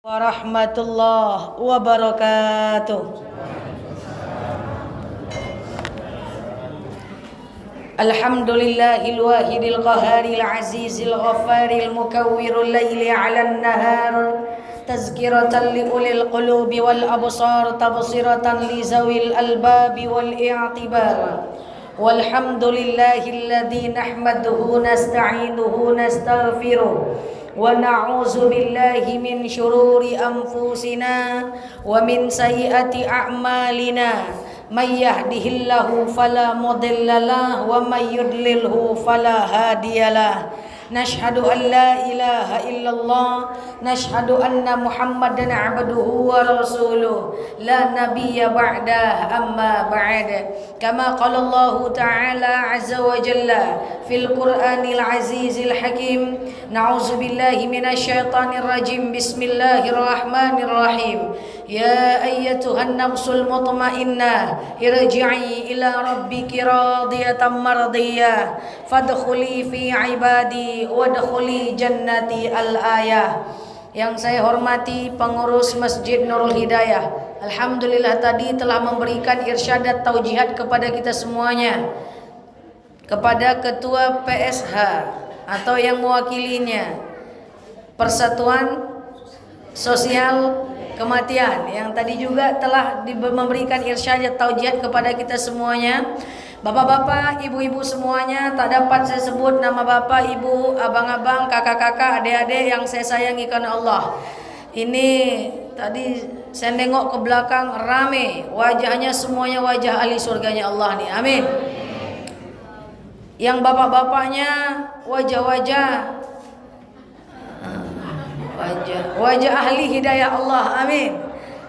Warahmatullahi wabarakatuh. Alhamdulillahil wahidil qaharil azizil ghafaril mukawwirul laili 'alan nahar tazkiratan li ulil qulubi wal absar tabsiratan li zawil albabi wal i'tibar. Walhamdulillahilladzi nahmaduhu nasta'inuhu nastaghfiruh wa na'udzu billahi min syururi anfusina wa min sayyiati a'malina may yahdihillahu fala mudhillalah wa may yudlilhu fala hadiyalah. Nashhadu an la ilaha illallah nashhadu anna muhammadan abduhu wa rasuluh la nabiyya ba'dah amma ba'd. Kama qala Allah ta'ala azza wa jalla fil qur'anil azizil hakim. Na'udzu billahi minasy syaithanir rajim. Bismillahirrahmanirrahim. Ya ayyatuhan nafsul mutmainnah irji'i ila rabbiki radiyatan mardiyah fadkhuli fi ibadi wadkhuli jannati al-ayah. Yang saya hormati pengurus Masjid Nurul Hidayah, alhamdulillah tadi telah memberikan irsyadat taujihat kepada kita semuanya, kepada ketua PSH atau yang mewakilinya, Persatuan Sosial Kematian, yang tadi juga telah memberikan irsyadat taujihat kepada kita semuanya. Bapak-bapak, ibu-ibu semuanya, tak dapat saya sebut nama bapak, ibu, abang-abang, kakak-kakak, adik-adik yang saya sayangi karena Allah. Ini tadi saya nengok ke belakang rame, wajahnya semuanya wajah ahli surganya Allah nih, amin. Yang bapak-bapaknya wajah-wajah ahli hidayah Allah, amin.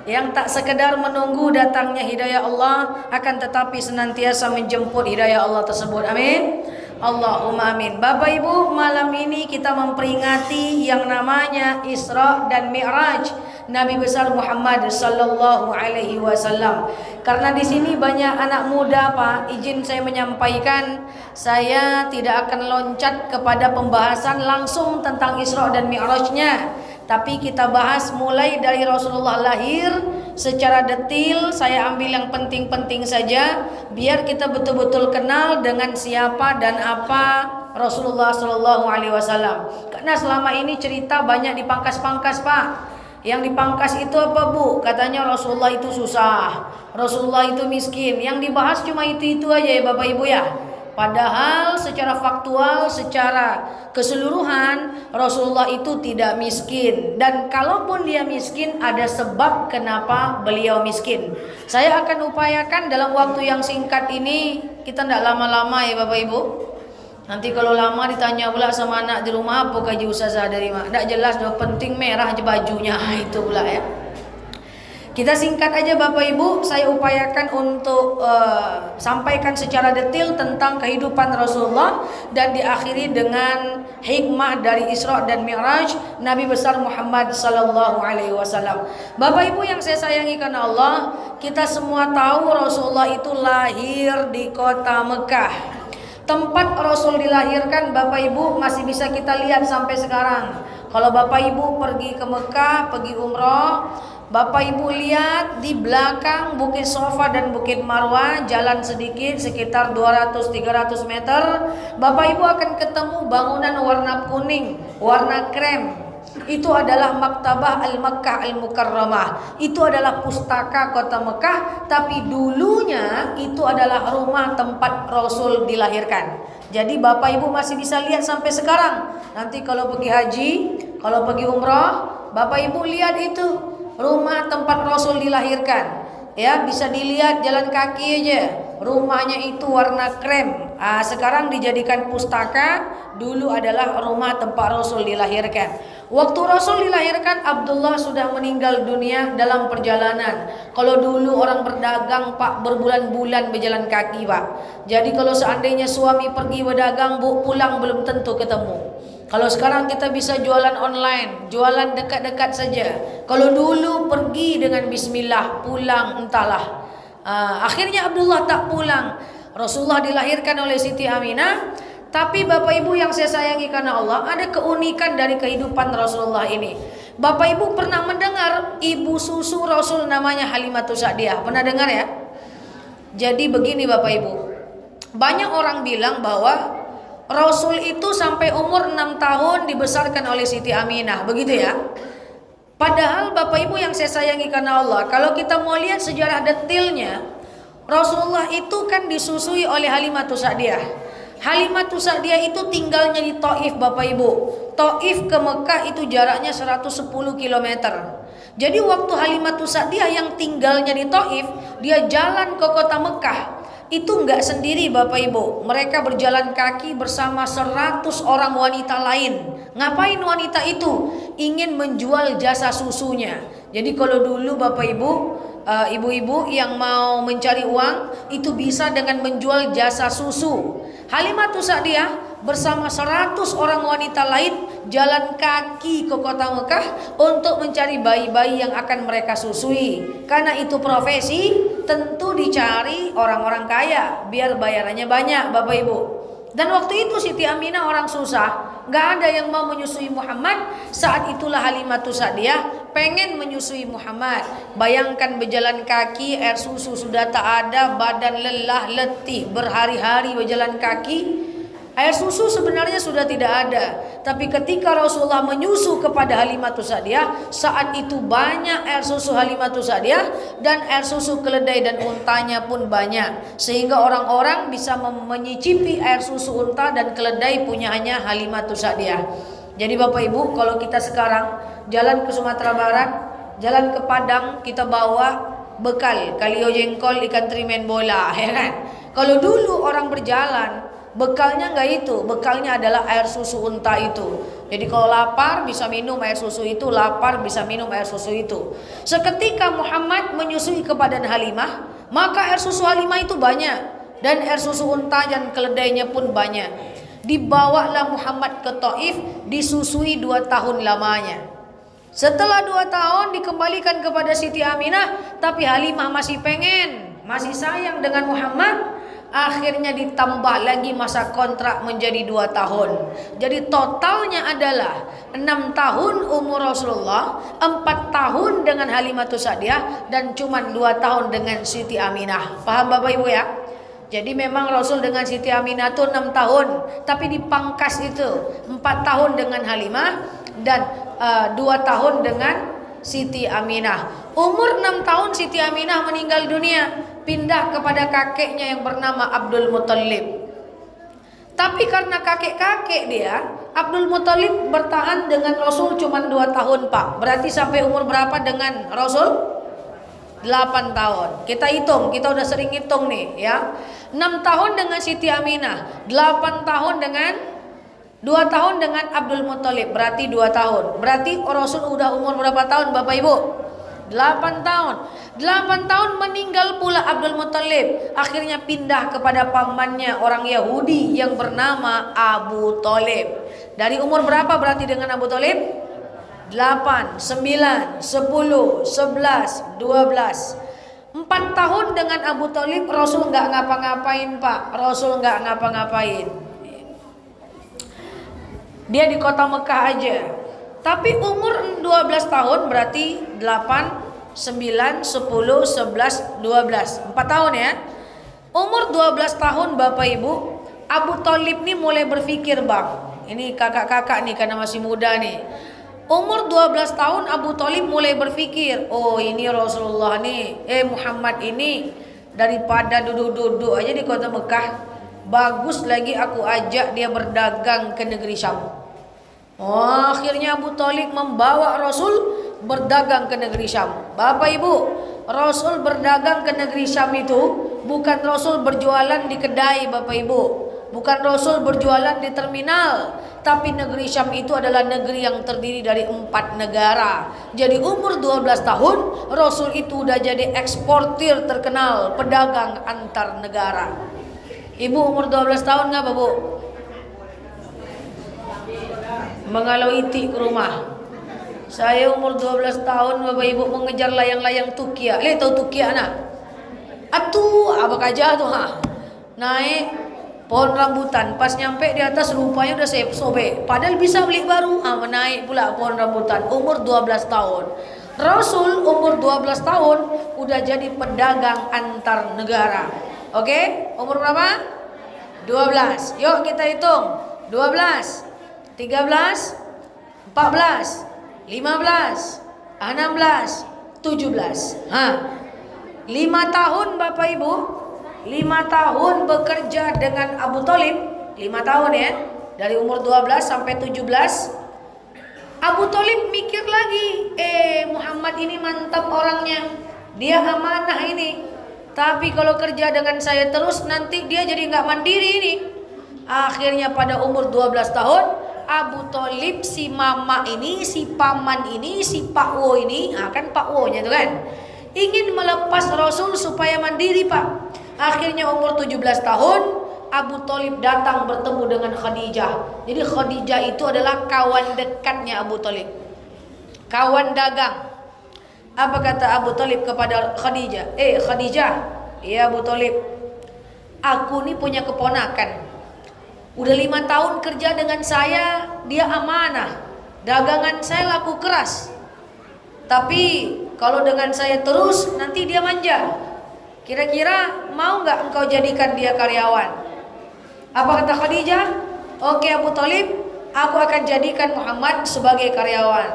Yang tak sekedar menunggu datangnya hidayah Allah, akan tetapi senantiasa menjemput hidayah Allah tersebut, amin. Allahumma amin. Bapak Ibu, malam ini kita memperingati yang namanya Isra dan Mi'raj Nabi besar Muhammad sallallahu alaihi wasallam. Karena di sini banyak anak muda, Pak, izin saya menyampaikan, saya tidak akan loncat kepada pembahasan langsung tentang Isra dan Mi'rajnya, tapi kita bahas mulai dari Rasulullah lahir secara detail. Saya ambil yang penting-penting saja, biar kita betul-betul kenal dengan siapa dan apa Rasulullah Sallallahu Alaihi Wasallam. Karena selama ini cerita banyak dipangkas-pangkas, Pak. Yang dipangkas itu apa, Bu? Katanya Rasulullah itu susah, Rasulullah itu miskin. Yang dibahas cuma itu aja ya Bapak Ibu ya. Padahal secara faktual, secara keseluruhan, Rasulullah itu tidak miskin. Dan kalaupun dia miskin, ada sebab kenapa beliau miskin. Saya akan upayakan dalam waktu yang singkat ini, kita tidak lama-lama ya Bapak Ibu. Nanti kalau lama ditanya pula sama anak di rumah, apa gaji ustazah dari mana? Tidak jelas, penting merah aja bajunya, itu pula ya. Kita singkat aja Bapak Ibu, saya upayakan untuk sampaikan secara detail tentang kehidupan Rasulullah dan diakhiri dengan hikmah dari Isra dan Mi'raj Nabi besar Muhammad sallallahu alaihi wasallam. Bapak Ibu yang saya sayangi karena Allah, kita semua tahu Rasulullah itu lahir di kota Mekah. Tempat Rasul dilahirkan Bapak Ibu masih bisa kita lihat sampai sekarang. Kalau Bapak Ibu pergi ke Mekah, pergi umrah, Bapak Ibu lihat di belakang Bukit Sofa dan Bukit Marwah, jalan sedikit sekitar 200-300 meter, Bapak Ibu akan ketemu bangunan warna kuning, warna krem. Itu adalah Maktabah Al-Makkah Al-Mukarramah. Itu adalah pustaka kota Mekah, tapi dulunya itu adalah rumah tempat Rasul dilahirkan. Jadi Bapak Ibu masih bisa lihat sampai sekarang. Nanti kalau pergi haji, kalau pergi umrah, Bapak Ibu lihat itu rumah tempat Rasul dilahirkan. Ya, bisa dilihat jalan kaki aja. Rumahnya itu warna krem. Sekarang dijadikan pustaka. Dulu adalah rumah tempat Rasul dilahirkan. Waktu Rasul dilahirkan, Abdullah sudah meninggal dunia dalam perjalanan. Kalau dulu orang berdagang, Pak, berbulan-bulan berjalan kaki, Pak. Jadi kalau seandainya suami pergi berdagang, Bu, pulang belum tentu ketemu. Kalau sekarang kita bisa jualan online, jualan dekat-dekat saja. Kalau dulu pergi dengan bismillah, pulang entahlah. Akhirnya Abdullah tak pulang. Rasulullah dilahirkan oleh Siti Aminah. Tapi Bapak Ibu yang saya sayangi karena Allah, ada keunikan dari kehidupan Rasulullah ini. Bapak Ibu pernah mendengar ibu susu Rasul namanya Halimatus Sa'diyah? Pernah dengar ya? Jadi begini Bapak Ibu, banyak orang bilang bahwa Rasul itu sampai umur 6 tahun dibesarkan oleh Siti Aminah, begitu ya. Padahal Bapak Ibu yang saya sayangi karena Allah, kalau kita mau lihat sejarah detailnya, Rasulullah itu kan disusui oleh Halimatus Sa'diyah. Halimatus Sa'diyah itu tinggalnya di Taif Bapak Ibu. Taif ke Mekah itu jaraknya 110 km. Jadi waktu Halimatus Sa'diyah yang tinggalnya di Taif, dia jalan ke kota Mekah. Itu enggak sendiri Bapak Ibu. Mereka berjalan kaki bersama 100 orang wanita lain. Ngapain wanita itu? Ingin menjual jasa susunya. Jadi kalau dulu Bapak Ibu, ibu-ibu yang mau mencari uang itu bisa dengan menjual jasa susu. Halimatus Sa'diyah bersama 100 orang wanita lain jalan kaki ke kota Mekah untuk mencari bayi-bayi yang akan mereka susui. Karena itu profesi, tentu dicari orang-orang kaya biar bayarannya banyak Bapak Ibu. Dan waktu itu Siti Aminah orang susah, gak ada yang mau menyusui Muhammad. Saat itulah Halimatus Sa'diyah pengen menyusui Muhammad. Bayangkan berjalan kaki, air susu sudah tak ada, badan lelah letih, berhari-hari berjalan kaki. Air susu sebenarnya sudah tidak ada. Tapi ketika Rasulullah menyusu kepada Halimatus Sa'diyah, saat itu banyak air susu Halimatus Sa'diyah dan air susu keledai dan untanya pun banyak. Sehingga orang-orang bisa menyicipi air susu unta dan keledai punyanya Halimatus Sa'diyah. Jadi Bapak Ibu, kalau kita sekarang jalan ke Sumatera Barat, jalan ke Padang, kita bawa bekal kalio jengkol, ikan teri, main bola, ya kan? Kalau dulu orang berjalan, bekalnya enggak itu, bekalnya adalah air susu unta itu. Jadi kalau lapar bisa minum air susu itu, lapar bisa minum air susu itu. Seketika Muhammad menyusui kepada Halimah, maka air susu Halimah itu banyak dan air susu unta dan keledainya pun banyak. Dibawalah Muhammad ke Taif, disusui 2 tahun lamanya. Setelah 2 tahun dikembalikan kepada Siti Aminah, tapi Halimah masih pengen, masih sayang dengan Muhammad. Akhirnya ditambah lagi masa kontrak menjadi 2 tahun. Jadi totalnya adalah 6 tahun umur Rasulullah, 4 tahun dengan Halimatus Sa'diyah, dan cuma 2 tahun dengan Siti Aminah. Paham Bapak Ibu ya? Jadi memang Rasul dengan Siti Aminah itu 6 tahun, tapi dipangkas itu 4 tahun dengan Halimah dan 2 tahun dengan Siti Aminah. Umur 6 tahun Siti Aminah meninggal dunia, pindah kepada kakeknya yang bernama Abdul Muthalib. Tapi karena kakek-kakek dia, Abdul Muthalib bertahan dengan Rasul cuma 2 tahun Pak. Berarti sampai umur berapa dengan Rasul? 8 tahun. Kita hitung, kita udah sering hitung nih ya. 6 tahun dengan Siti Aminah, 8 tahun dengan 2 tahun dengan Abdul Muthalib, berarti 2 tahun. Berarti Rasul udah umur berapa tahun Bapak Ibu? 8 tahun. 8 tahun meninggal pula Abdul Muthalib. Akhirnya pindah kepada pamannya orang Yahudi yang bernama Abu Thalib. Dari umur berapa berarti dengan Abu Thalib? 8, 9, 10, 11, 12. 4 tahun dengan Abu Thalib Rasul nggak ngapa-ngapain Pak. Rasul nggak ngapa-ngapain. Dia di kota Mekah aja. Tapi umur 12 tahun berarti 8, 9, 10, 11, 12. 4 tahun ya. Umur 12 tahun Bapak Ibu, Abu Thalib nih mulai berpikir Bang. Ini kakak-kakak nih karena masih muda nih. Umur 12 tahun Abu Thalib mulai berpikir, oh ini Rasulullah nih, Muhammad ini daripada duduk-duduk aja di kota Mekah, bagus lagi aku ajak dia berdagang ke negeri Syam. Oh, akhirnya Abu Thalib membawa Rasul berdagang ke negeri Syam. Bapak Ibu, Rasul berdagang ke negeri Syam itu bukan Rasul berjualan di kedai Bapak Ibu, bukan Rasul berjualan di terminal, tapi negeri Syam itu adalah negeri yang terdiri dari 4 negara. Jadi umur 12 tahun Rasul itu udah jadi eksportir terkenal, pedagang antar negara. Ibu umur 12 tahun nggak Bu? Mengalau iti ke rumah. Saya umur 12 tahun Bapak Ibu mengejar layang-layang Tukia. Lihat tahu Tukia nak? Atuh apa aja tuh ha. Naik pohon rambutan. Pas nyampe di atas rupanya udah sobek. Padahal bisa beli baru. Menaik pula pohon rambutan. Umur 12 tahun. Rasul umur 12 tahun udah jadi pedagang antar negara. Oke? Umur berapa? 12. Yuk kita hitung. 12, 13, 14, 15, 16, 17. 5 tahun Bapak Ibu, 5 tahun bekerja dengan Abu Thalib. 5 tahun ya, dari umur 12 sampai 17. Abu Thalib mikir lagi, Muhammad ini mantap orangnya, dia amanah ini. Tapi kalau kerja dengan saya terus nanti dia jadi nggak mandiri ini. Akhirnya pada umur 12 tahun Abu Thalib, si mama ini, si paman ini, si Pak Wo ini, kan Pak Wo nya itu kan, ingin melepas Rasul supaya mandiri Pak. Akhirnya umur 17 tahun Abu Thalib datang bertemu dengan Khadijah. Jadi Khadijah itu adalah kawan dekatnya Abu Thalib, kawan dagang. Apa kata Abu Thalib kepada Khadijah? Khadijah, ya Abu Thalib, aku nih punya keponakan, udah 5 tahun kerja dengan saya, dia amanah, dagangan saya laku keras. Tapi kalau dengan saya terus nanti dia manja. Kira-kira mau nggak engkau jadikan dia karyawan? Apa kata Khadijah? Oke Abu Thalib, aku akan jadikan Muhammad sebagai karyawan.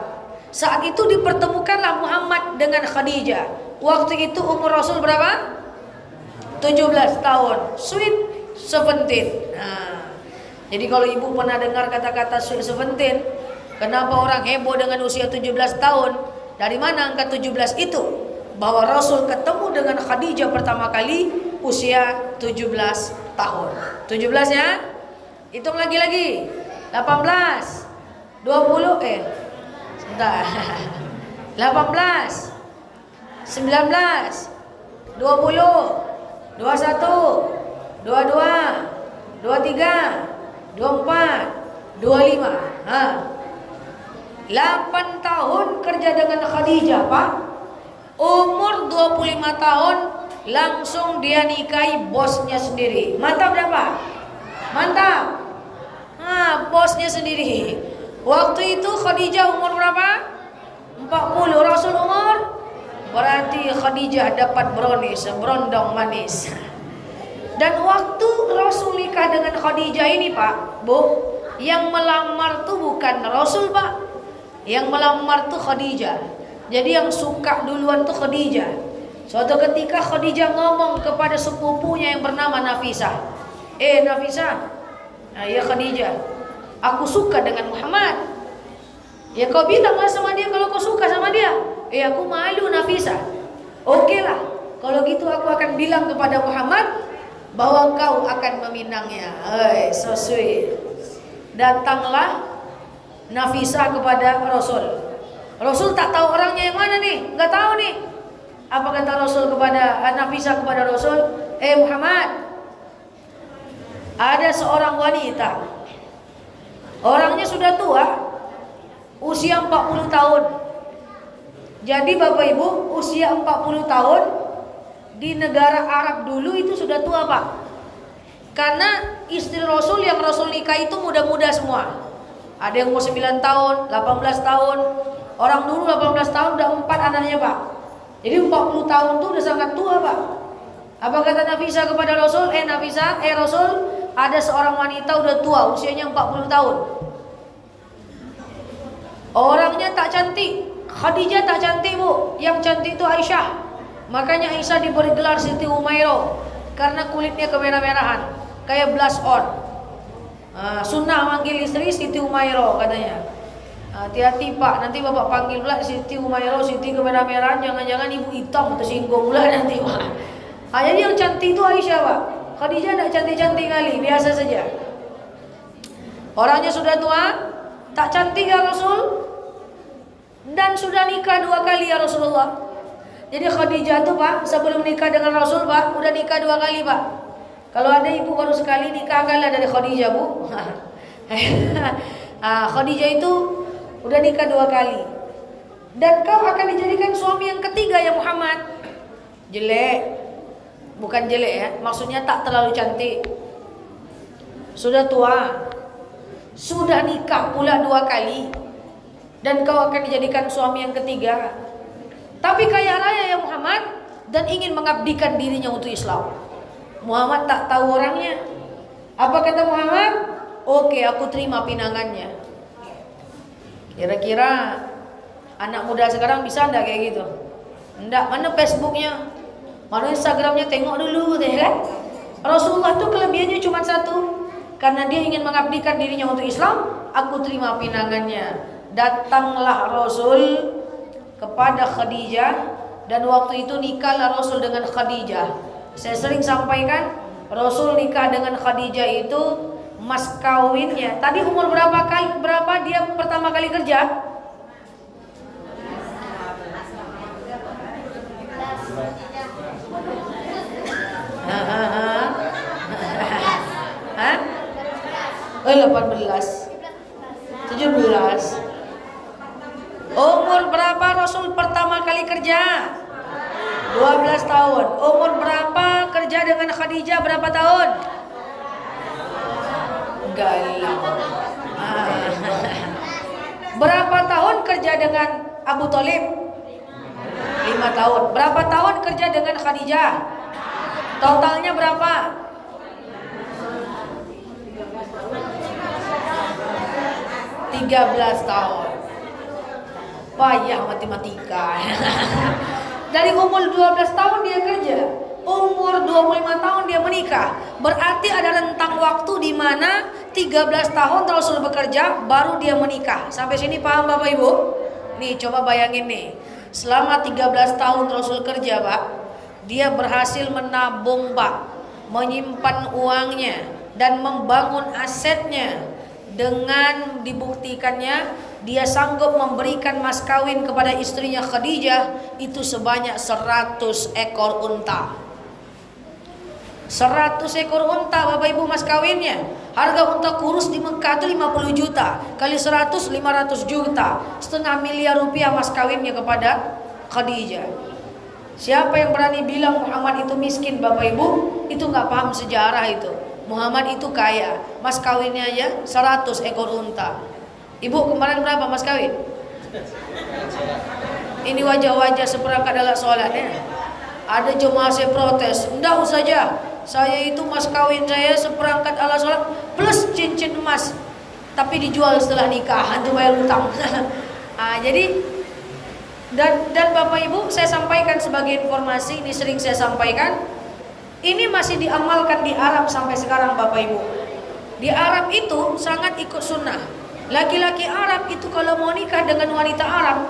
Saat itu dipertemukanlah Muhammad dengan Khadijah. Waktu itu umur Rasul berapa? 17 tahun. Sweet 17. Jadi kalau ibu pernah dengar kata-kata sweet 17, kenapa orang heboh dengan usia 17 tahun? Dari mana angka 17 itu? Bahwa Rasul ketemu dengan Khadijah pertama kali usia 17 tahun. 17 ya? Hitung lagi-lagi. 18, 20, sebentar. 18, 19, 20, 21, 22, 23, 24, 25. 8 tahun kerja dengan Khadijah Pak. Umur 25 tahun langsung dia nikahi bosnya sendiri. Mantap berapa? Mantap. Bosnya sendiri. Waktu itu Khadijah umur berapa? 40. Rasul umur? Berarti Khadijah dapat brownies, berondong manis. Dan waktu Rasul nikah dengan Khadijah ini Pak, Bu, yang melamar tuh bukan Rasul Pak, yang melamar tuh Khadijah. Jadi yang suka duluan tuh Khadijah. Suatu ketika Khadijah ngomong kepada sepupunya yang bernama Nafisah, Nafisah, ya Khadijah, aku suka dengan Muhammad. Ya kau bilanglah sama dia kalau kau suka sama dia. Aku malu Nafisah. Oke lah, kalau gitu aku akan bilang kepada Muhammad bahwa kau akan meminangnya. So sweet. Datanglah Nafisah kepada Rasul. Rasul tak tahu orangnya yang mana nih, nggak tahu nih. Apa kata Rasul kepada Nafisah kepada Rasul? Muhammad, ada seorang wanita, orangnya sudah tua, usia 40 tahun. Jadi Bapak Ibu, usia 40 tahun di negara Arab dulu itu sudah tua Pak. Karena istri Rasul yang Rasul nikah itu muda-muda semua. Ada yang umur 9 tahun, 18 tahun. Orang dulu 18 tahun udah 4 anaknya Pak. Jadi 40 tahun itu udah sangat tua Pak. Apa kata Nafisah kepada Rasul? Nafisah, Rasul, ada seorang wanita udah tua, usianya 40 tahun. Orangnya tak cantik. Khadijah tak cantik Bu. Yang cantik itu Aisyah. Makanya Aisyah diberi gelar Siti Umairah, karena kulitnya kemerah-merahan, kayak blush on. Sunnah manggil istri Siti Umairah katanya. Hati-hati Pak, nanti Bapak panggil pula Siti Umairah, Siti kemerah-merahan, jangan-jangan ibu hitam tersinggung pula nanti Pak. Jadi yang cantik itu Aisyah Pak. Khadijah tak cantik-cantik kali, biasa saja. Orangnya sudah tua, tak cantik ya Rasul, dan sudah nikah 2 kali ya Rasulullah. Jadi Khadijah tuh Pak, sebelum nikah dengan Rasul Pak, udah nikah 2 kali Pak. Kalau ada ibu baru sekali nikah kalah dari Khadijah Bu. Khadijah itu udah nikah 2 kali. Dan kau akan dijadikan suami yang ketiga ya Muhammad. Jelek, bukan jelek ya, maksudnya tak terlalu cantik. sudah tua, sudah nikah pula 2 kali, dan kau akan dijadikan suami yang ketiga. Tapi kaya raya ya Muhammad, dan ingin mengabdikan dirinya untuk Islam. Muhammad tak tahu orangnya. Apa kata Muhammad? Oke, aku terima pinangannya. Kira-kira anak muda sekarang bisa enggak kayak gitu? Enggak, mana Facebooknya, mana Instagramnya, tengok dulu deh kan. Rasulullah tuh kelebihannya cuma satu, karena dia ingin mengabdikan dirinya untuk Islam. Aku terima pinangannya. Datanglah Rasul kepada Khadijah, dan waktu itu nikahlah Rasul dengan Khadijah. Saya sering sampaikan, Rasul nikah dengan Khadijah itu mas kawinnya. Tadi umur berapa dia pertama kali kerja? Hah? 18, 17. Umur berapa Rasul pertama kali kerja? 12 tahun. Umur berapa kerja dengan Khadijah, berapa tahun? Galau. Berapa tahun kerja dengan Abu Thalib? 5 tahun. Berapa tahun kerja dengan Khadijah? Totalnya berapa? 13 tahun. Payah matematika. Dari umur 12 tahun dia kerja, umur 25 tahun dia menikah. Berarti ada rentang waktu di mana 13 tahun Rasul bekerja baru dia menikah. Sampai sini paham Bapak Ibu? Nih coba bayangin nih. Selama 13 tahun Rasul kerja, Pak, dia berhasil menabung, Pak, menyimpan uangnya dan membangun asetnya. Dengan dibuktikannya dia sanggup memberikan mas kawin kepada istrinya Khadijah itu sebanyak 100 ekor unta. 100 ekor unta Bapak Ibu mas kawinnya. Harga unta kurus di Mekah itu 50 juta. Kali 100, 500 juta. Setengah miliar rupiah mas kawinnya kepada Khadijah. Siapa yang berani bilang Muhammad itu miskin Bapak Ibu? Itu gak paham sejarah itu. Muhammad itu kaya. Mas kawinnya aja 100 ekor unta. Ibu kemarin berapa mas kawin? Ini wajah-wajah seperangkat alat sholatnya. Ada jemaah saya protes, enggak saja, saya itu mas kawin saya seperangkat alat sholat plus cincin emas, tapi dijual setelah nikah untuk bayar utang. Jadi dan Bapak Ibu saya sampaikan sebagai informasi, ini sering saya sampaikan, ini masih diamalkan di Arab sampai sekarang Bapak Ibu. Di Arab itu sangat ikut sunnah. Laki-laki Arab itu kalau mau nikah dengan wanita Arab,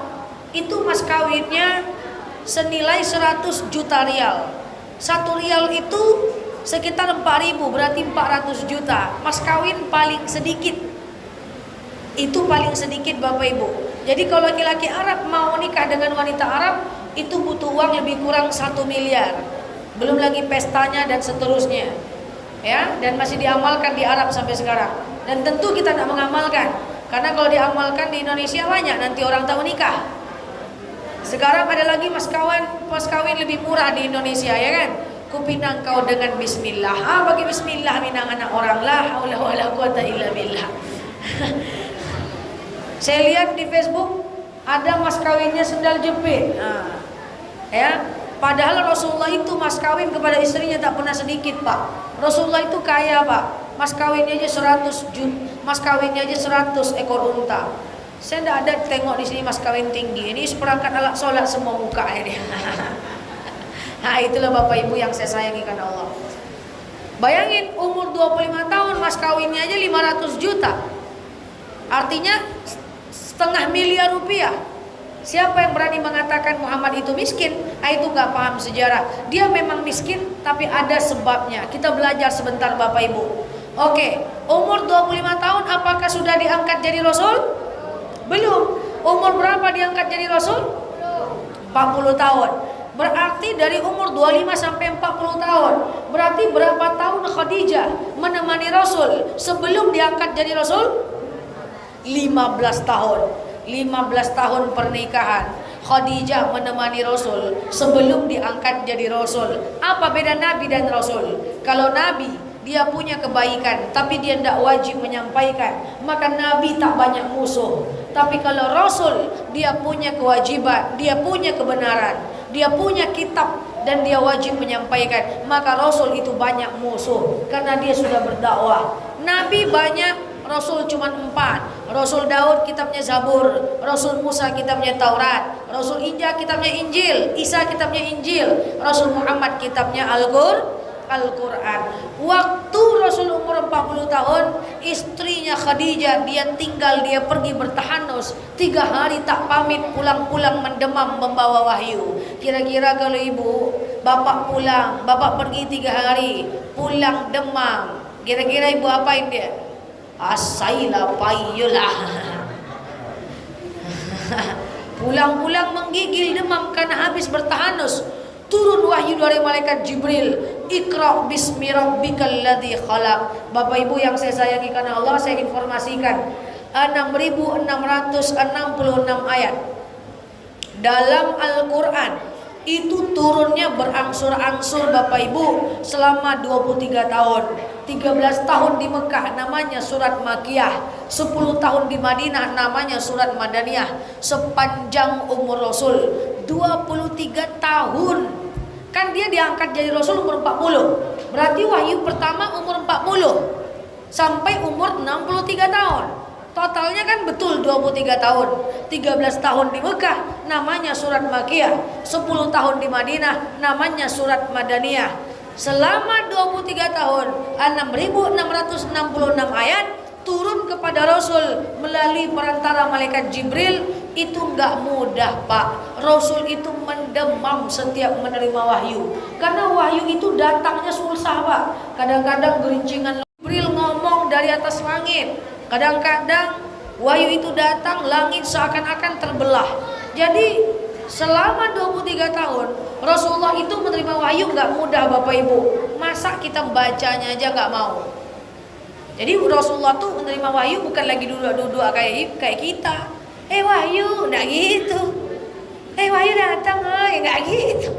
itu mas kawinnya senilai 100 juta rial. 1 rial itu sekitar 4.000, berarti 400 juta. Mas kawin paling sedikit. Itu paling sedikit Bapak Ibu. Jadi kalau laki-laki Arab mau nikah dengan wanita Arab, itu butuh uang lebih kurang 1 miliar. Belum lagi pestanya dan seterusnya. Ya, dan masih diamalkan di Arab sampai sekarang. Dan tentu kita tidak mengamalkan. Karena kalau diamalkan di Indonesia banyak nanti orang tak menikah. Sekarang ada lagi mas kawin lebih murah di Indonesia, ya kan? Kupinang kau dengan bismillah. Bagi bismillah minang anak orang, la haula wala quwata illa billah. Saya lihat di Facebook ada mas kawinnya sendal jepit. Ya, padahal Rasulullah itu mas kawin kepada istrinya tak pernah sedikit, Pak. Rasulullah itu kaya, Pak. Mas kawinnya aja 100 juta, mas kawinnya aja 100 ekor unta. Saya tidak ada tengok di sini mas kawin tinggi. Ini seperangkat alat sholat semua mukanya dia. Nah itulah Bapak Ibu yang saya sayangi karena Allah. Bayangin umur 25 tahun mas kawinnya aja 500 juta. Artinya setengah miliar rupiah. Siapa yang berani mengatakan Muhammad itu miskin? Itu gak paham sejarah. Dia memang miskin tapi ada sebabnya. Kita belajar sebentar Bapak Ibu. Oke, umur 25 tahun apakah sudah diangkat jadi Rasul? Belum. Umur berapa diangkat jadi Rasul? 40 tahun. Berarti dari umur 25 sampai 40 tahun. Berarti berapa tahun Khadijah menemani Rasul sebelum diangkat jadi Rasul? 15 tahun. 15 tahun pernikahan. Khadijah menemani Rasul sebelum diangkat jadi Rasul. Apa beda Nabi dan Rasul? Kalau Nabi dia punya kebaikan, tapi dia tidak wajib menyampaikan, maka Nabi tak banyak musuh. Tapi kalau Rasul, dia punya kewajiban, dia punya kebenaran, dia punya kitab, dan dia wajib menyampaikan, maka Rasul itu banyak musuh, karena dia sudah berdakwah. Nabi banyak, Rasul cuma 4. Rasul Daud kitabnya Zabur, Rasul Musa kitabnya Taurat, Rasul Isa kitabnya Injil, Isa kitabnya Injil, Rasul Muhammad kitabnya Al-Quran. Waktu Rasul umur 40 tahun, istrinya Khadijah, dia pergi bertahanus 3 hari tak pamit, pulang-pulang mendemam membawa wahyu. Kira-kira kalau ibu, bapak pulang, bapak pergi 3 hari, pulang demam, kira-kira ibu apain dia? Asaila payulah. Pulang-pulang menggigil demam karena habis bertahanus. Turun wahyu dari malaikat Jibril, Iqra bismi rabbikal ladzi khalaq. Bapak Ibu yang saya sayangi karena Allah, saya informasikan 6.666 ayat dalam Al-Quran itu turunnya berangsur-angsur Bapak Ibu selama 23 tahun. 13 tahun di Mekah namanya surat Makiyah, 10 tahun di Madinah namanya surat Madaniyah. Sepanjang umur Rasul 23 tahun. Kan dia diangkat jadi Rasul umur 40. Berarti wahyu pertama umur 40 sampai umur 63 tahun. Totalnya kan betul 23 tahun. 13 tahun di Mekah namanya surat Makiyah, 10 tahun di Madinah namanya surat Madaniyah. Selama 23 tahun, 6.666 ayat turun kepada Rasul melalui perantara malaikat Jibril. Itu enggak mudah, Pak. Rasul itu mendemam setiap menerima wahyu, karena wahyu itu datangnya susah, Pak. Kadang-kadang gerincingan Jibril ngomong dari atas langit, kadang-kadang wahyu itu datang langit seakan-akan terbelah. Jadi selama 23 tahun Rasulullah itu menerima wahyu enggak mudah, Bapak Ibu. Masa kita bacanya aja enggak mau. Jadi Rasulullah tuh menerima wahyu bukan lagi duduk-duduk kayak kita. Wahyu, enggak gitu. Wahyu datang, enggak gitu.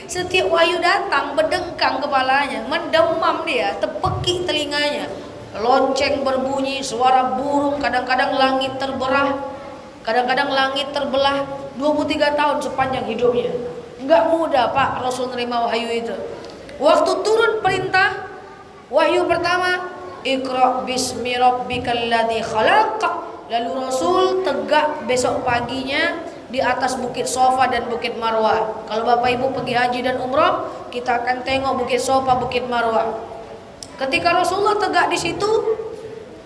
Setiap wahyu datang berdengkang kepalanya, mendemam dia, tepeki telinganya. Lonceng berbunyi, suara burung, kadang-kadang langit terbelah, kadang-kadang langit terbelah. 23 tahun sepanjang hidupnya. Enggak mudah, Pak, Rasul menerima wahyu itu. Waktu turun perintah, wahyu pertama, Iqra bismi rabbikal ladzi khalaq. Lalu Rasul tegak besok paginya di atas Bukit Sofa dan Bukit Marwah. Kalau Bapak Ibu pergi haji dan umrah, kita akan tengok Bukit Sofa, Bukit Marwah. Ketika Rasulullah tegak di situ,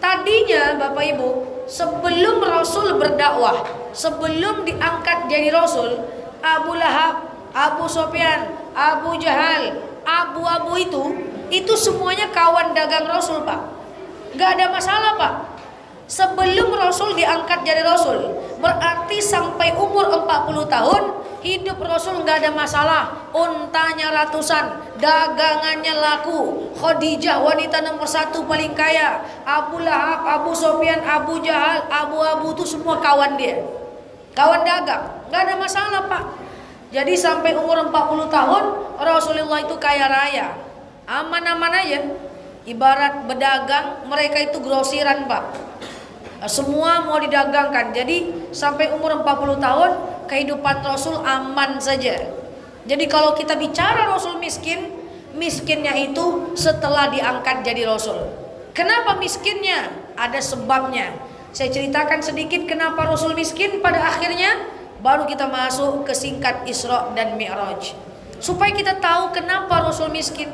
tadinya Bapak Ibu, sebelum Rasul berdakwah, sebelum diangkat jadi Rasul, Abu Lahab, Abu Sufyan, Abu Jahal, abu-abu itu semuanya kawan dagang Rasul, Pak. Gak ada masalah, Pak. Sebelum Rasul diangkat jadi Rasul, berarti sampai umur 40 tahun hidup Rasul nggak ada masalah. Untanya ratusan, dagangannya laku, Khadijah wanita nomor 1 paling kaya, Abu Lahab, Abu Sufyan, Abu Jahal, abu-abu itu semua kawan dia, kawan dagang, nggak ada masalah, Pak. Jadi sampai umur 40 tahun Rasulullah itu kaya raya, aman-aman aja. Ibarat berdagang, mereka itu grosiran, Pak. Semua mau didagangkan. Jadi sampai umur 40 tahun kehidupan Rasul aman saja. Jadi kalau kita bicara Rasul miskin, miskinnya itu setelah diangkat jadi Rasul. Kenapa miskinnya? Ada sebabnya. Saya ceritakan sedikit kenapa Rasul miskin pada akhirnya, baru kita masuk ke singkat Isra dan Mi'raj, supaya kita tahu kenapa Rasul miskin.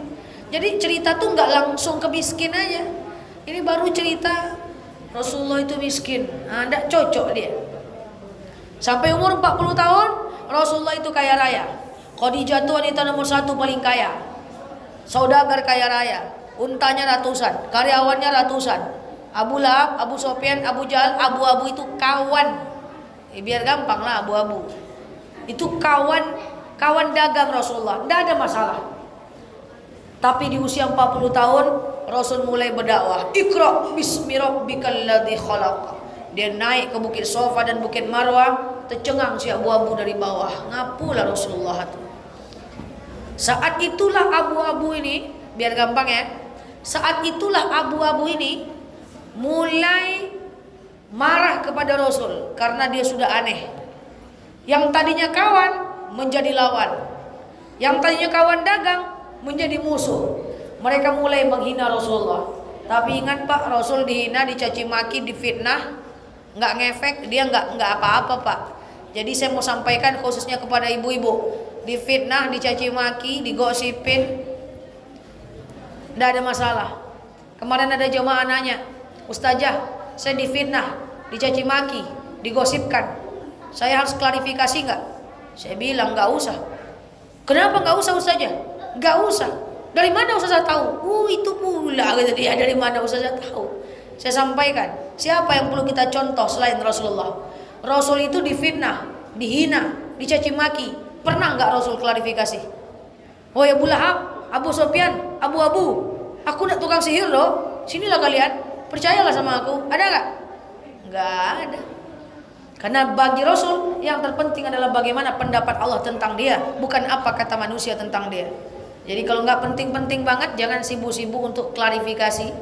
Jadi cerita tuh nggak langsung ke miskin aja. Ini baru cerita Rasulullah itu miskin, tidak cocok dia. Sampai umur 40 tahun Rasulullah itu kaya raya. Khadijah itu wanita nomor 1 paling kaya, saudagar kaya raya, untanya ratusan, karyawannya ratusan. Abu Lahab, Abu Sufyan, Abu Jahal, abu-abu itu kawan. Biar gampang lah, abu-abu itu kawan dagang Rasulullah, tidak ada masalah. Tapi di usia 40 tahun Rasul mulai berdakwah. Iqra bismi rabbikal ladzi khalaq. Dia naik ke Bukit Sofa dan Bukit Marwah, tercengang si abu-abu dari bawah. Ngapulah Rasulullah itu. Saat itulah abu-abu ini, biar gampang ya, Saat itulah abu-abu ini mulai marah kepada Rasul karena dia sudah aneh. Yang tadinya kawan menjadi lawan, yang tadinya kawan dagang menjadi musuh. Mereka mulai menghina Rasulullah. Tapi ingat Pak, Rasul dihina, dicaci maki, difitnah, nggak ngefek, dia nggak apa-apa Pak. Jadi saya mau sampaikan khususnya kepada ibu-ibu, difitnah, dicaci maki, digosipin, nggak ada masalah. Kemarin ada jemaah nanya, Ustazah, saya difitnah, dicaci maki, digosipkan, saya harus klarifikasi nggak? Saya bilang nggak usah. Kenapa nggak usah Ustazah? Nggak usah. Dari mana Ustazah tahu? Itu pula kata dia, dari mana Ustazah tahu? Saya sampaikan, siapa yang perlu kita contoh selain Rasulullah? Rasul itu difitnah, dihina, dicaci maki. Pernah nggak Rasul klarifikasi? Oh ya Abu Lahab, Abu Sofyan, Abu-abu, aku nak tukang sihir loh. Sinilah kalian, percayalah sama aku. Ada nggak? Nggak ada. Karena bagi Rasul yang terpenting adalah bagaimana pendapat Allah tentang dia, bukan apa kata manusia tentang dia. Jadi kalau nggak penting-penting banget, jangan sibuk-sibuk untuk klarifikasi,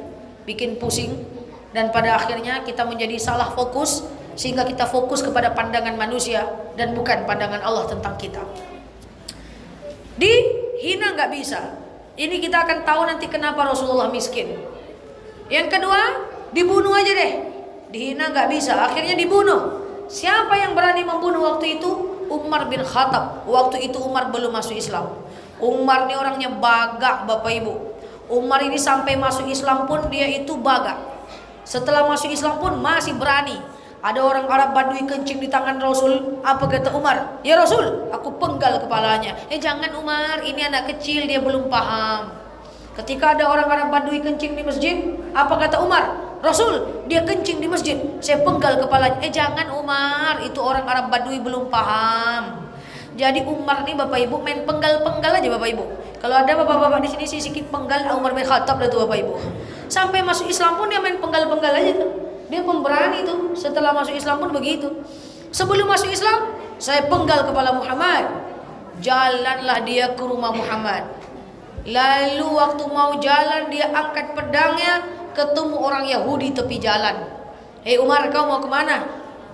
bikin pusing, dan pada akhirnya kita menjadi salah fokus sehingga kita fokus kepada pandangan manusia dan bukan pandangan Allah tentang kita. Dihina nggak bisa. Ini kita akan tahu nanti kenapa Rasulullah miskin. Yang kedua, dibunuh aja deh. Dihina nggak bisa, akhirnya dibunuh. Siapa yang berani membunuh waktu itu? Umar bin Khattab. Waktu itu Umar belum masuk Islam. Umar ini orangnya bagak Bapak Ibu. Umar ini sampai masuk Islam pun dia itu bagak. Setelah masuk Islam pun masih berani. Ada orang Arab Badui kencing di tangan Rasul. Apa kata Umar? Ya Rasul, aku penggal kepalanya. Jangan Umar, ini anak kecil, dia belum paham. Ketika ada orang Arab Badui kencing di masjid, apa kata Umar? Rasul, dia kencing di masjid, saya penggal kepalanya. Jangan Umar, itu orang Arab Badui belum paham. Jadi Umar nih Bapak Ibu main penggal-penggal aja Bapak Ibu. Kalau ada bapak-bapak di sini sedikit penggal, Umar bin Khattab dah tuh Bapak Ibu. Sampai masuk Islam pun dia main penggal-penggal aja tuh. Dia pemberani tuh. Setelah masuk Islam pun begitu. Sebelum masuk Islam, saya penggal kepala Muhammad. Jalanlah dia ke rumah Muhammad. Lalu waktu mau jalan dia angkat pedangnya, ketemu orang Yahudi tepi jalan. Umar, kau mau kemana?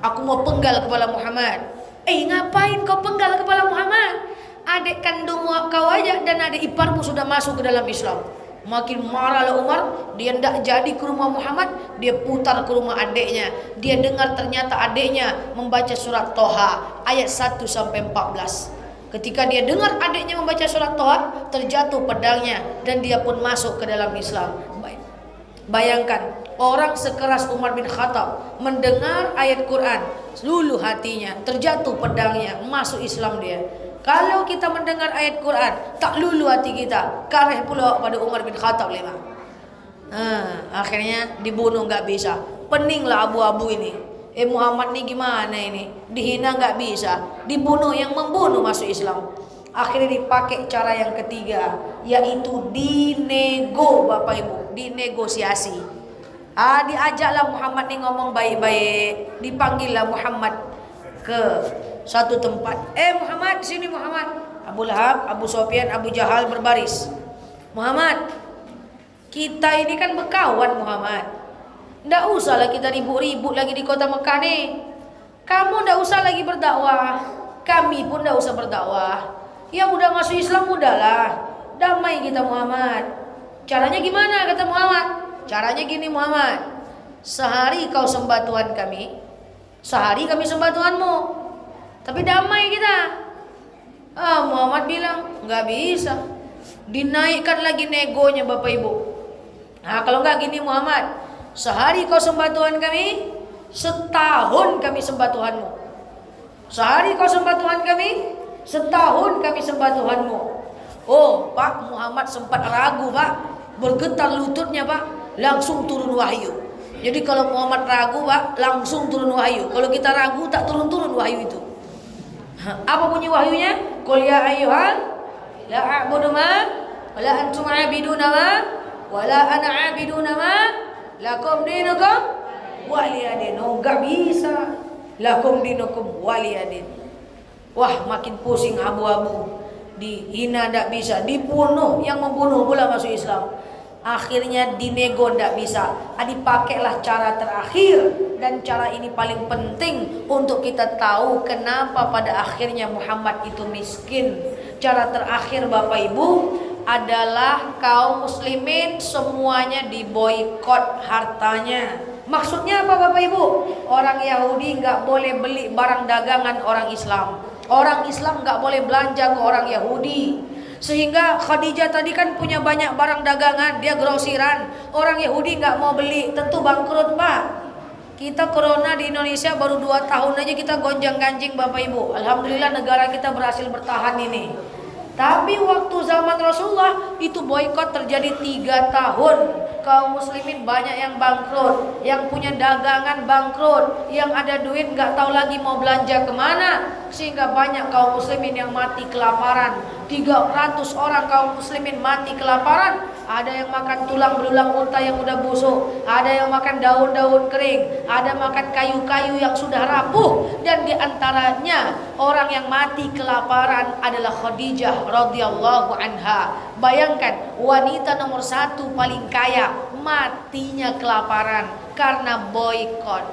Aku mau penggal kepala Muhammad. Ngapain kau penggal kepala Muhammad? Adik kandung kau aja dan adik iparmu sudah masuk ke dalam Islam. Makin marahlah Umar, dia tidak jadi ke rumah Muhammad, dia putar ke rumah adiknya. Dia dengar ternyata adiknya membaca surat Toha ayat 1 sampai 14. Ketika dia dengar adiknya membaca surat Toha, terjatuh pedangnya dan dia pun masuk ke dalam Islam. Bayangkan, orang sekeras Umar bin Khattab mendengar ayat Quran, luluh hatinya, terjatuh pedangnya, masuk Islam dia. Kalau kita mendengar ayat Quran, tak luluh hati kita, kareh pula pada Umar bin Khattab lima. Akhirnya dibunuh nggak bisa. Peninglah abu-abu ini. Muhammad ini gimana ini? Dihina nggak bisa, dibunuh, yang membunuh masuk Islam. Akhirnya dipakai cara yang ketiga, yaitu dinego Bapak Ibu, dinegosiasi. Diajaklah Muhammad nih ngomong baik-baik, dipanggillah Muhammad ke satu tempat. Muhammad, sini Muhammad. Abu Lahab, Abu Sofyan, Abu Jahal berbaris. Muhammad, kita ini kan berkawan Muhammad. Nggak usahlah kita ribut-ribut lagi di kota Mekah nih. Kamu nggak usah lagi berdakwah, kami pun nggak usah berdakwah. Yang udah masuk Islam udahlah, damai kita Muhammad. Caranya gimana kata Muhammad? Caranya gini Muhammad, sehari kau sembah Tuhan kami, sehari kami sembah Tuhanmu, tapi damai kita. Muhammad bilang nggak bisa, dinaikkan lagi negonya Bapak Ibu. Kalau nggak gini Muhammad, sehari kau sembah Tuhan kami, setahun kami sembah Tuhanmu. Sehari kau sembah Tuhan kami, setahun kami sembah Tuhanmu. Pak, Muhammad sempat ragu Pak, bergetar lututnya Pak, langsung turun wahyu. Jadi kalau Muhammad ragu Pak, langsung turun wahyu. Kalau kita ragu tak turun-turun wahyu itu. Apa bunyi wahyunya? Qul ya ayyuhal la a'budu ma wa la antum 'abiduna ma wa la ana 'abiduna ma lakum dinukum waliyadin. Enggak bisa. Lakum dinukum waliyadin. Wah, makin pusing abu-abu. Dihina tidak bisa, dibunuh, yang membunuh pula masuk Islam. Akhirnya dinego ndak bisa. Dipakailah cara terakhir, dan cara ini paling penting untuk kita tahu kenapa pada akhirnya Muhammad itu miskin. Cara terakhir Bapak Ibu adalah kaum muslimin semuanya diboikot hartanya. Maksudnya apa Bapak Ibu? Orang Yahudi nggak boleh beli barang dagangan orang Islam. Orang Islam nggak boleh belanja ke orang Yahudi. Sehingga Khadijah tadi kan punya banyak barang dagangan, dia grosiran. Orang Yahudi nggak mau beli, tentu bangkrut Pak. Kita corona di Indonesia baru 2 tahun aja kita gonjang-ganjing Bapak Ibu. Alhamdulillah negara kita berhasil bertahan ini. Tapi waktu zaman Rasulullah itu boikot terjadi 3 tahun. Kaum muslimin banyak yang bangkrut, yang punya dagangan bangkrut, yang ada duit nggak tahu lagi mau belanja kemana, sehingga banyak kaum muslimin yang mati kelaparan. 300 orang kaum muslimin mati kelaparan. Ada yang makan tulang belulang unta yang udah busuk, ada yang makan daun-daun kering, ada makan kayu-kayu yang sudah rapuh, dan diantaranya orang yang mati kelaparan adalah Khadijah radhiyallahu anha. Bayangkan, wanita nomor 1 paling kaya matinya kelaparan karena boikot.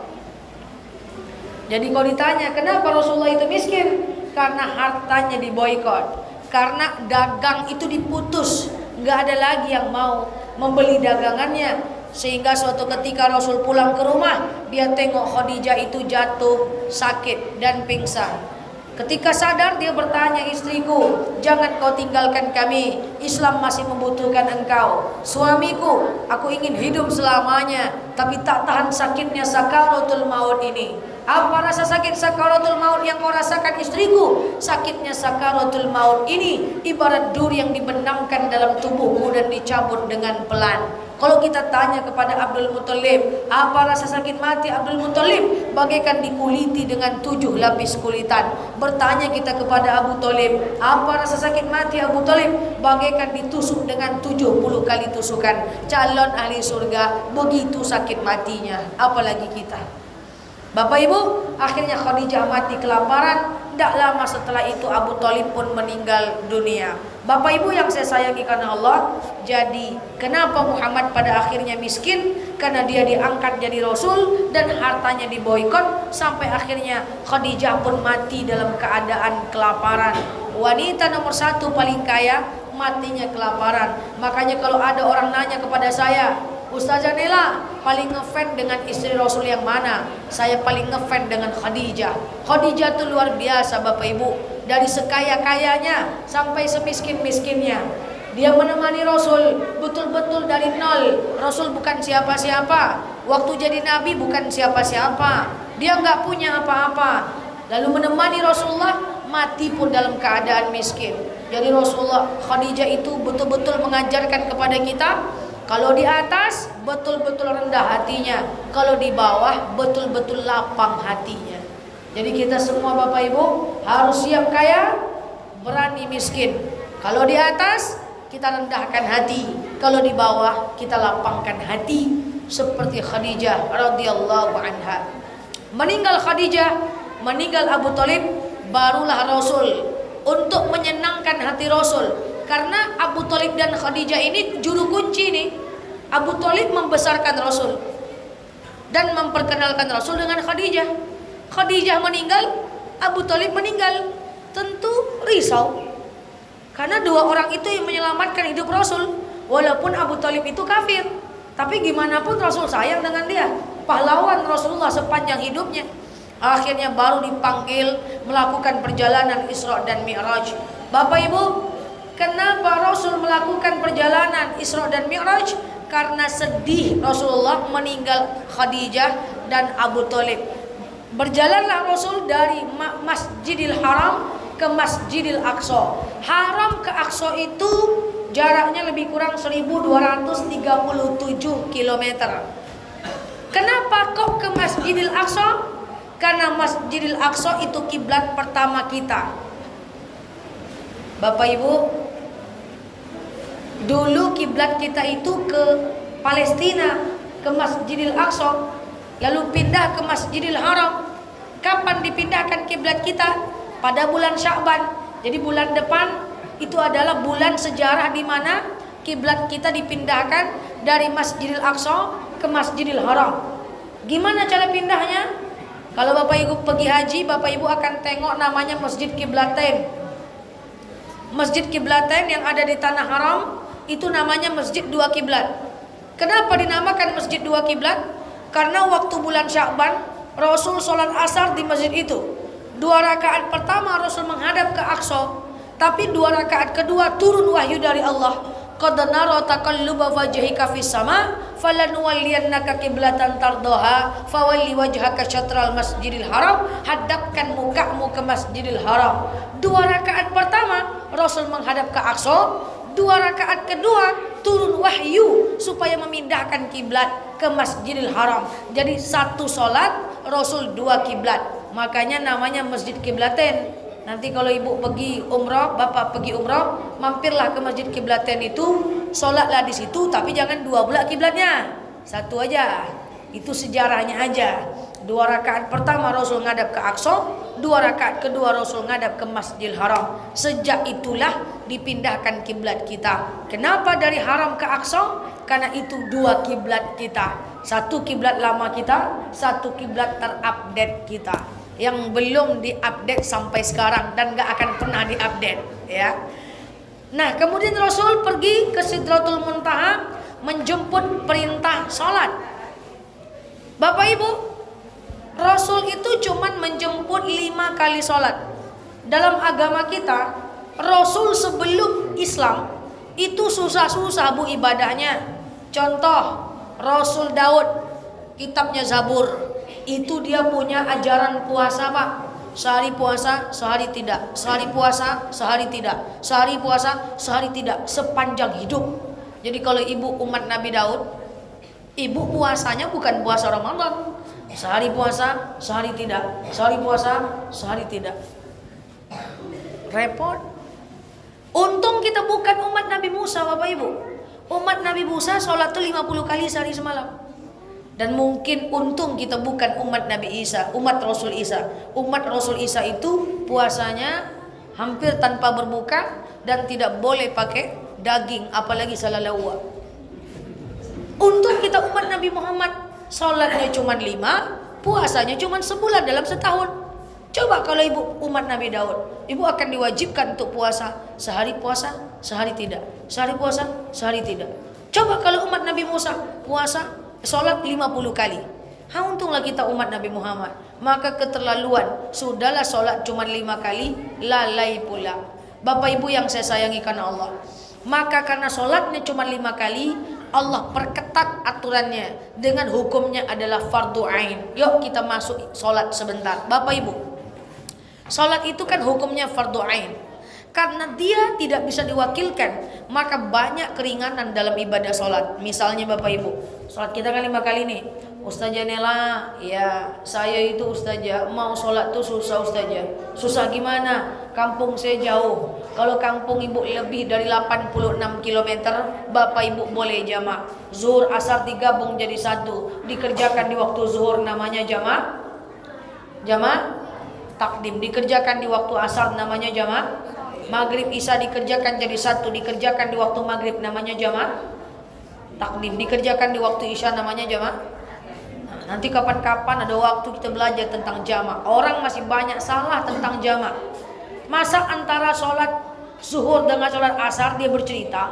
Jadi kalau ditanya kenapa Rasulullah itu miskin, karena hartanya diboikot, karena dagang itu diputus, nggak ada lagi yang mau membeli dagangannya. Sehingga suatu ketika Rasul pulang ke rumah, dia tengok Khadijah itu jatuh sakit dan pingsan. Ketika sadar dia bertanya, istriku, jangan kau tinggalkan kami, Islam masih membutuhkan engkau. Suamiku, aku ingin hidup selamanya, tapi tak tahan sakitnya sakaratul maut ini. Apa rasa sakit sakaratul maut yang kau rasakan istriku? Sakitnya sakaratul maut ini ibarat duri yang dibenamkan dalam tubuhmu dan dicabut dengan pelan. Kalau kita tanya kepada Abdul Muthalib, apa rasa sakit mati Abdul Muthalib? Bagaikan dikuliti dengan 7 lapis kulitan. Bertanya kita kepada Abu Thalib, apa rasa sakit mati Abu Thalib? Bagaikan ditusuk dengan 70 kali tusukan. Calon ahli surga, begitu sakit matinya. Apalagi kita. Bapak Ibu, akhirnya Khadijah mati kelaparan. Tidak lama setelah itu Abu Thalib pun meninggal dunia. Bapak Ibu yang saya sayangi karena Allah, jadi kenapa Muhammad pada akhirnya miskin? Karena dia diangkat jadi Rasul dan hartanya diboikot, sampai akhirnya Khadijah pun mati dalam keadaan kelaparan. Wanita nomor 1 paling kaya matinya kelaparan. Makanya kalau ada orang nanya kepada saya, Ustazah Nela paling ngefan dengan istri Rasul yang mana? Saya paling ngefan dengan Khadijah. Khadijah itu luar biasa Bapak Ibu. Dari sekaya-kayanya sampai semiskin-miskinnya, dia menemani Rasul betul-betul dari nol. Rasul bukan siapa-siapa. Waktu jadi Nabi bukan siapa-siapa. Dia nggak punya apa-apa. Lalu menemani Rasulullah, mati pun dalam keadaan miskin. Jadi Rasulullah, Khadijah itu betul-betul mengajarkan kepada kita, kalau di atas betul-betul rendah hatinya, kalau di bawah betul-betul lapang hatinya. Jadi kita semua Bapak Ibu harus siap kaya, berani miskin. Kalau di atas kita rendahkan hati, kalau di bawah kita lapangkan hati, seperti Khadijah radhiyallahu anha. Meninggal Khadijah, meninggal Abu Thalib, barulah Rasul untuk menyenangkan hati Rasul. Karena Abu Thalib dan Khadijah ini juru kunci nih. Abu Thalib membesarkan Rasul dan memperkenalkan Rasul dengan Khadijah. Khadijah meninggal, Abu Thalib meninggal. Tentu risau. Karena 2 orang itu yang menyelamatkan hidup Rasul. Walaupun Abu Thalib itu kafir, tapi gimana pun Rasul sayang dengan dia. Pahlawan Rasulullah sepanjang hidupnya. Akhirnya baru dipanggil melakukan perjalanan Isra dan Mi'raj. Bapak Ibu, kenapa Rasul melakukan perjalanan Isra dan Mi'raj? Karena sedih Rasulullah meninggal Khadijah dan Abu Thalib. Berjalanlah Rasul dari Masjidil Haram ke Masjidil Aqsa. Haram ke Aqsa itu jaraknya lebih kurang 1237 km. Kenapa kok ke Masjidil Aqsa? Karena Masjidil Aqsa itu kiblat pertama kita. Bapak Ibu, dulu kiblat kita itu ke Palestina, ke Masjidil Aqsa, lalu pindah ke Masjidil Haram. Kapan dipindahkan kiblat kita? Pada bulan Sya'ban. Jadi bulan depan itu adalah bulan sejarah di mana kiblat kita dipindahkan dari Masjidil Aqsa ke Masjidil Haram. Gimana cara pindahnya? Kalau Bapak Ibu pergi haji, Bapak Ibu akan tengok namanya Masjid Kiblatain. Masjid Kiblatain yang ada di Tanah Haram itu namanya Masjid Dua Kiblat. Kenapa dinamakan Masjid Dua Kiblat? Karena waktu bulan Sya'ban Rasul sholat asar di masjid itu. 2 rakaat pertama Rasul menghadap ke Aqsa, tapi 2 rakaat kedua turun wahyu dari Allah. Qad nara taqalluba wajhika fis sama falanuwalliyannaka qiblatan tardaha fawalli wajhaka syatral masjidil haram. Hadapkan mukamu ke Masjidil Haram. 2 rakaat pertama Rasul menghadap ke Aqsa, 2 rakaat kedua turun wahyu supaya memindahkan kiblat ke Masjidil Haram. Jadi satu solat Rasul 2 kiblat. Makanya namanya Masjid Kiblatain. Nanti kalau ibu pergi umrah, bapak pergi umrah, mampirlah ke Masjid Kiblatain itu, solatlah di situ, tapi jangan 2 pula kiblatnya, 1 aja. Itu sejarahnya aja. 2 rakaat pertama Rasul ngadap ke Aqsa, 2 rakaat kedua Rasul ngadap ke Masjidil Haram. Sejak itulah dipindahkan kiblat kita. Kenapa dari Haram ke Aqsa? Karena itu 2 kiblat kita. 1 kiblat lama kita, 1 kiblat terupdate kita, yang belum diupdate sampai sekarang dan gak akan pernah diupdate, ya. Nah, kemudian Rasul pergi ke Sidratul Muntaha menjemput perintah sholat. Bapak Ibu, Rasul itu cuman menjemput 5 kali sholat. Dalam agama kita, Rasul sebelum Islam itu susah-susah Bu ibadahnya. Contoh, Rasul Daud, kitabnya Zabur, itu dia punya ajaran puasa Pak. Sehari puasa, sehari tidak. Sehari puasa, sehari tidak. Sehari puasa, sehari tidak. Sepanjang hidup. Jadi kalau ibu umat Nabi Daud, ibu puasanya bukan puasa Ramadan. Sehari puasa, sehari tidak. Sehari puasa, sehari tidak. Repot. Untung kita bukan umat Nabi Musa Bapak Ibu. Umat Nabi Musa sholat tuh 50 kali sehari semalam. Dan mungkin untung kita bukan umat Nabi Isa, umat Rasul Isa. Umat Rasul Isa itu puasanya hampir tanpa berbuka dan tidak boleh pakai daging, apalagi salalawwa. Untung kita umat Nabi Muhammad, sholatnya cuma 5, puasanya cuma sebulan dalam setahun. Coba kalau ibu umat Nabi Daud, ibu akan diwajibkan untuk puasa. Sehari puasa, sehari tidak. Sehari puasa, sehari tidak. Coba kalau umat Nabi Musa, puasa, sholat 50 kali. Untunglah kita umat Nabi Muhammad. Maka keterlaluan, sudahlah sholat cuma 5 kali, lalai pula. Bapak ibu yang saya sayangi karena Allah, maka karena sholatnya cuma 5 kali, Allah perketat aturannya dengan hukumnya adalah fardu ain. Yuk kita masuk sholat sebentar. Bapak ibu, sholat itu kan hukumnya fardu ain. Karena dia tidak bisa diwakilkan, maka banyak keringanan dalam ibadah sholat. Misalnya Bapak Ibu, sholat kita kan 5 kali nih. Ustazah Nela, ya saya itu Ustazah, mau sholat tuh susah Ustazah. Susah gimana? Kampung saya jauh. Kalau kampung ibu lebih dari 86 km, Bapak Ibu boleh jamak. Zuhur asar digabung jadi satu, dikerjakan di waktu zuhur, namanya jamak. Jamak takdim. Dikerjakan di waktu asar, namanya jamak. Maghrib isya dikerjakan jadi satu, dikerjakan di waktu maghrib, namanya jamak takdim. Dikerjakan di waktu isya, namanya jamak. Nah, nanti kapan-kapan ada waktu kita belajar tentang jamak. Orang masih banyak salah tentang jamak. Masa antara sholat zuhur dengan sholat asar dia bercerita,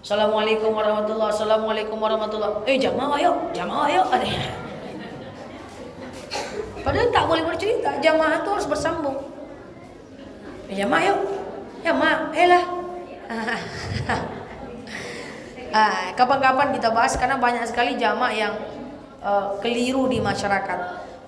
Assalamualaikum warahmatullahi wabarakatuh, Assalamualaikum warahmatullahi wabarakatuh. Jamaah ayo adanya. Padahal tak boleh bercerita. Jamaah itu harus bersambung. Jamaah yuk. Ya mak, elah. Kapan-kapan kita bahas karena banyak sekali jamaah yang keliru di masyarakat.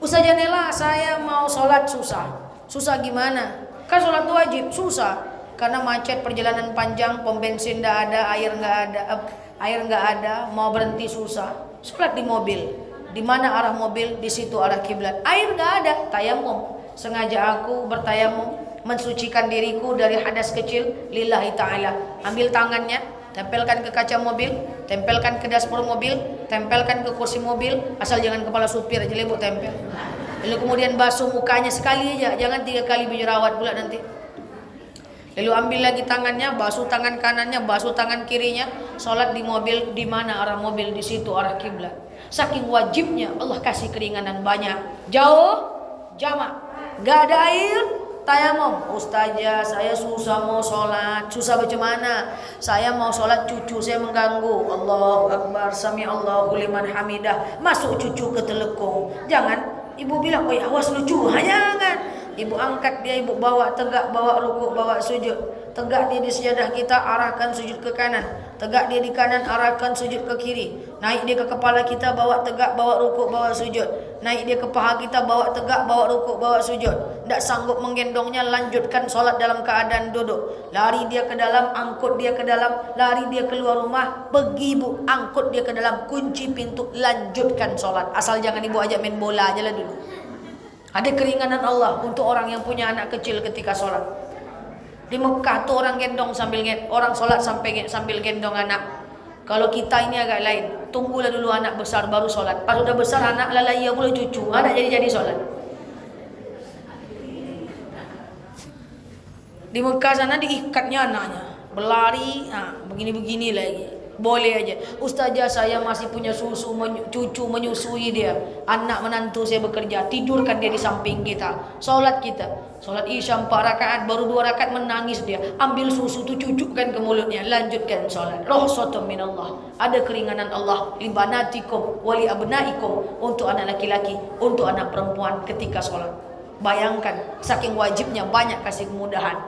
Ustazah Nela, saya mau sholat susah. Susah gimana? Kan sholat itu wajib. Susah karena macet, perjalanan panjang, pom bensin nggak ada, air nggak ada, mau berhenti susah. Sholat di mobil. Di mana arah mobil, di situ arah kiblat. Air nggak ada, tayamum. Sengaja aku bertayamum, mensucikan diriku dari hadas kecil lillahi ta'ala. Ambil tangannya, tempelkan ke kaca mobil, tempelkan ke dashboard mobil, tempelkan ke kursi mobil, asal jangan kepala supir aja lebok tempel. Lalu kemudian basuh mukanya sekali aja, jangan 3 kali berjerawat pula nanti. Lalu ambil lagi tangannya, basuh tangan kanannya, basuh tangan kirinya, sholat di mobil, di mana arah mobil, di situ arah kiblat. Saking wajibnya Allah kasih keringanan banyak. Jauh, jamak, gak ada air, tayamum. Ustazah, saya susah mau sholat. Susah bagaimana? Saya mau sholat, cucu saya mengganggu. Allahu Akbar, sami Allahu liman hamidah. Masuk cucu ke telekung. Jangan ibu bilang, "Oi, awas lucu." Jangan. Ibu angkat dia, ibu bawa tegak, bawa rukuk, bawa sujud. Tegak dia di sejadah kita, arahkan sujud ke kanan. Tegak dia di kanan, arahkan sujud ke kiri. Naik dia ke kepala kita, bawa tegak, bawa rukuk, bawa sujud. Naik dia ke paha kita, bawa tegak, bawa rukuk, bawa sujud. Tidak sanggup menggendongnya, lanjutkan sholat dalam keadaan duduk. Lari dia ke dalam, angkut dia ke dalam. Lari dia keluar rumah, pergi ibu, angkut dia ke dalam, kunci pintu, lanjutkan sholat. Asal jangan ibu ajak main bola aja lah dulu. Ada keringanan Allah untuk orang yang punya anak kecil ketika sholat. Di Mekah tuh orang gendong sambil orang sholat sambil gendong anak. Kalau kita ini agak lain, tunggulah dulu anak besar baru sholat. Pas udah besar anak lalai ya pula cucu, anak jadi sholat. Di Mekah sana diikatnya anaknya, berlari, begini-begini lagi. Boleh aja. Ustazah, saya masih punya susu, cucu menyusui dia. Anak menantu saya bekerja, tidurkan dia di samping kita. Sholat kita, sholat isya 4 rakaat, baru 2 rakaat menangis dia. Ambil susu tu cucukkan ke mulutnya, lanjutkan sholat. Rahsatun minallah. Ada keringanan Allah li banatikum wa li abnaikum, untuk anak laki-laki, untuk anak perempuan ketika sholat. Bayangkan, saking wajibnya banyak kasih kemudahan.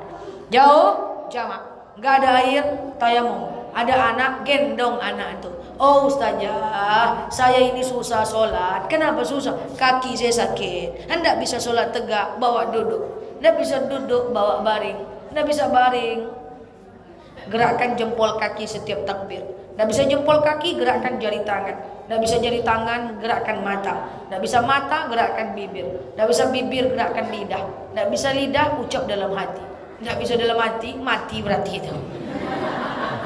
Jauh, jamak, gak ada air, tayamum. Ada anak, gendong anak itu. "Oh ustazah, saya ini susah sholat." "Kenapa susah?" "Kaki saya sakit, hendak bisa sholat tegak, bawa duduk. Hendak bisa duduk, bawa baring. Hendak bisa baring, gerakkan jempol kaki setiap takbir. Hendak bisa jempol kaki, gerakkan jari tangan. Hendak bisa jari tangan, gerakkan mata. Hendak bisa mata, gerakkan bibir. Hendak bisa bibir, gerakkan lidah. Hendak bisa lidah, ucap dalam hati. Hendak bisa dalam hati, mati berarti itu.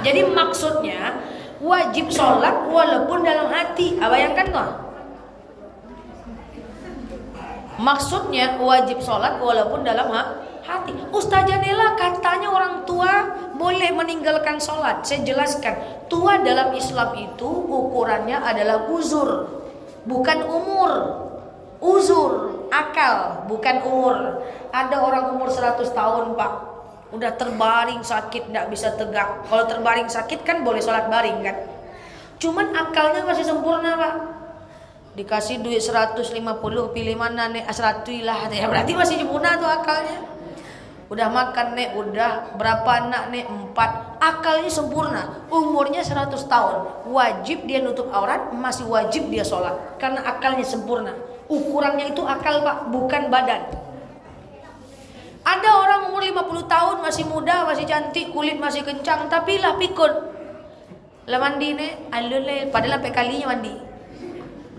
Jadi maksudnya wajib sholat walaupun dalam hati. Bayangkan tuh. Maksudnya wajib sholat walaupun dalam hati. Ustazah Nela, katanya orang tua boleh meninggalkan sholat. Saya jelaskan, tua dalam Islam itu ukurannya adalah uzur, bukan umur. Uzur, akal, bukan umur. Ada orang umur 100 tahun pak, udah terbaring sakit, tidak bisa tegak. Kalau terbaring sakit kan boleh sholat baring kan. Cuman akalnya masih sempurna pak. Dikasih duit 150, pilih mana nek, 100 lah. Ya berarti masih sempurna tuh akalnya. Udah makan nek, udah berapa anak nek, 4. Akalnya sempurna. Umurnya 100 tahun. Wajib dia nutup aurat, masih wajib dia sholat. Karena akalnya sempurna. Ukurannya itu akal pak, bukan badan. Ada orang umur 50 tahun masih muda, masih cantik, kulit masih kencang, tapi lah pikun. Lah mandi nek, alulai, padahal sampai kalinya mandi.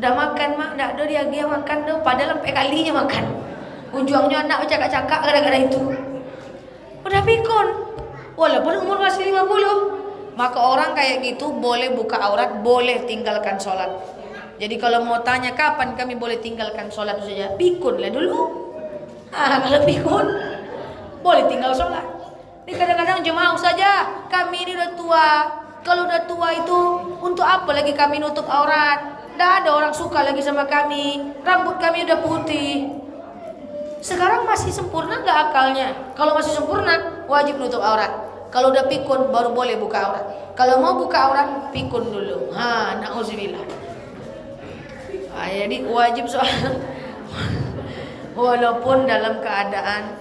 Udah makan mak, ndak ada dia makan dah, padahal sampai kalinya makan. Ujungnya anak cakak-cakak gara-gara itu. Udah pikun, walaupun umur masih 50. Maka orang kayak gitu boleh buka aurat, boleh tinggalkan sholat. Jadi kalau mau tanya kapan kami boleh tinggalkan sholat saja, pikun lah dulu. Kalau pikun boleh tinggal sholat. Ini kadang-kadang jemaah saja, kami ini udah tua. Kalau udah tua itu untuk apa lagi kami nutup aurat? Tidak ada orang suka lagi sama kami. Rambut kami udah putih. Sekarang masih sempurna nggak akalnya? Kalau masih sempurna wajib nutup aurat. Kalau udah pikun baru boleh buka aurat. Kalau mau buka aurat pikun dulu. Na'udzubillah. Jadi wajib soal walaupun dalam keadaan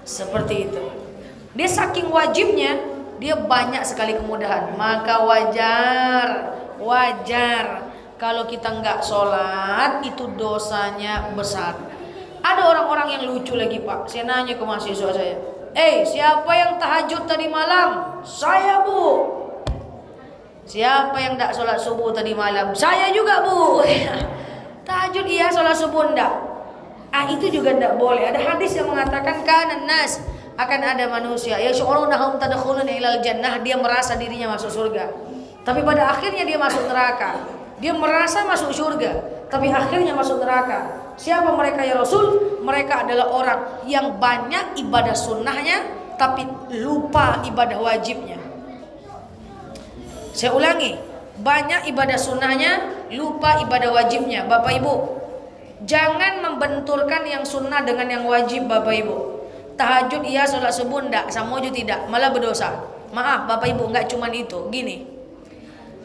seperti itu. Dia saking wajibnya, dia banyak sekali kemudahan. Maka wajar kalau kita nggak sholat itu dosanya besar. Ada orang-orang yang lucu lagi pak. Saya nanya ke mahasiswa saya, siapa yang tahajud tadi malam? Saya bu. Siapa yang tidak sholat subuh tadi malam? Saya juga bu. Tahajud iya, sholat subuh enggak. Itu juga tidak boleh. Ada hadis yang mengatakan kanan nas, akan ada manusia yash'urunahum tadkhuluna ilal jannah, dia merasa dirinya masuk surga, tapi pada akhirnya dia masuk neraka. Dia merasa masuk surga, tapi akhirnya masuk neraka. Siapa mereka ya Rasul? Mereka adalah orang yang banyak ibadah sunnahnya, tapi lupa ibadah wajibnya. Saya ulangi, banyak ibadah sunnahnya, lupa ibadah wajibnya. Bapak Ibu, jangan membenturkan yang sunnah dengan yang wajib Bapak Ibu. Tahajud iya, sholat subuh enggak, sama juga tidak, malah berdosa. Maaf Bapak Ibu, enggak cuman itu. Gini,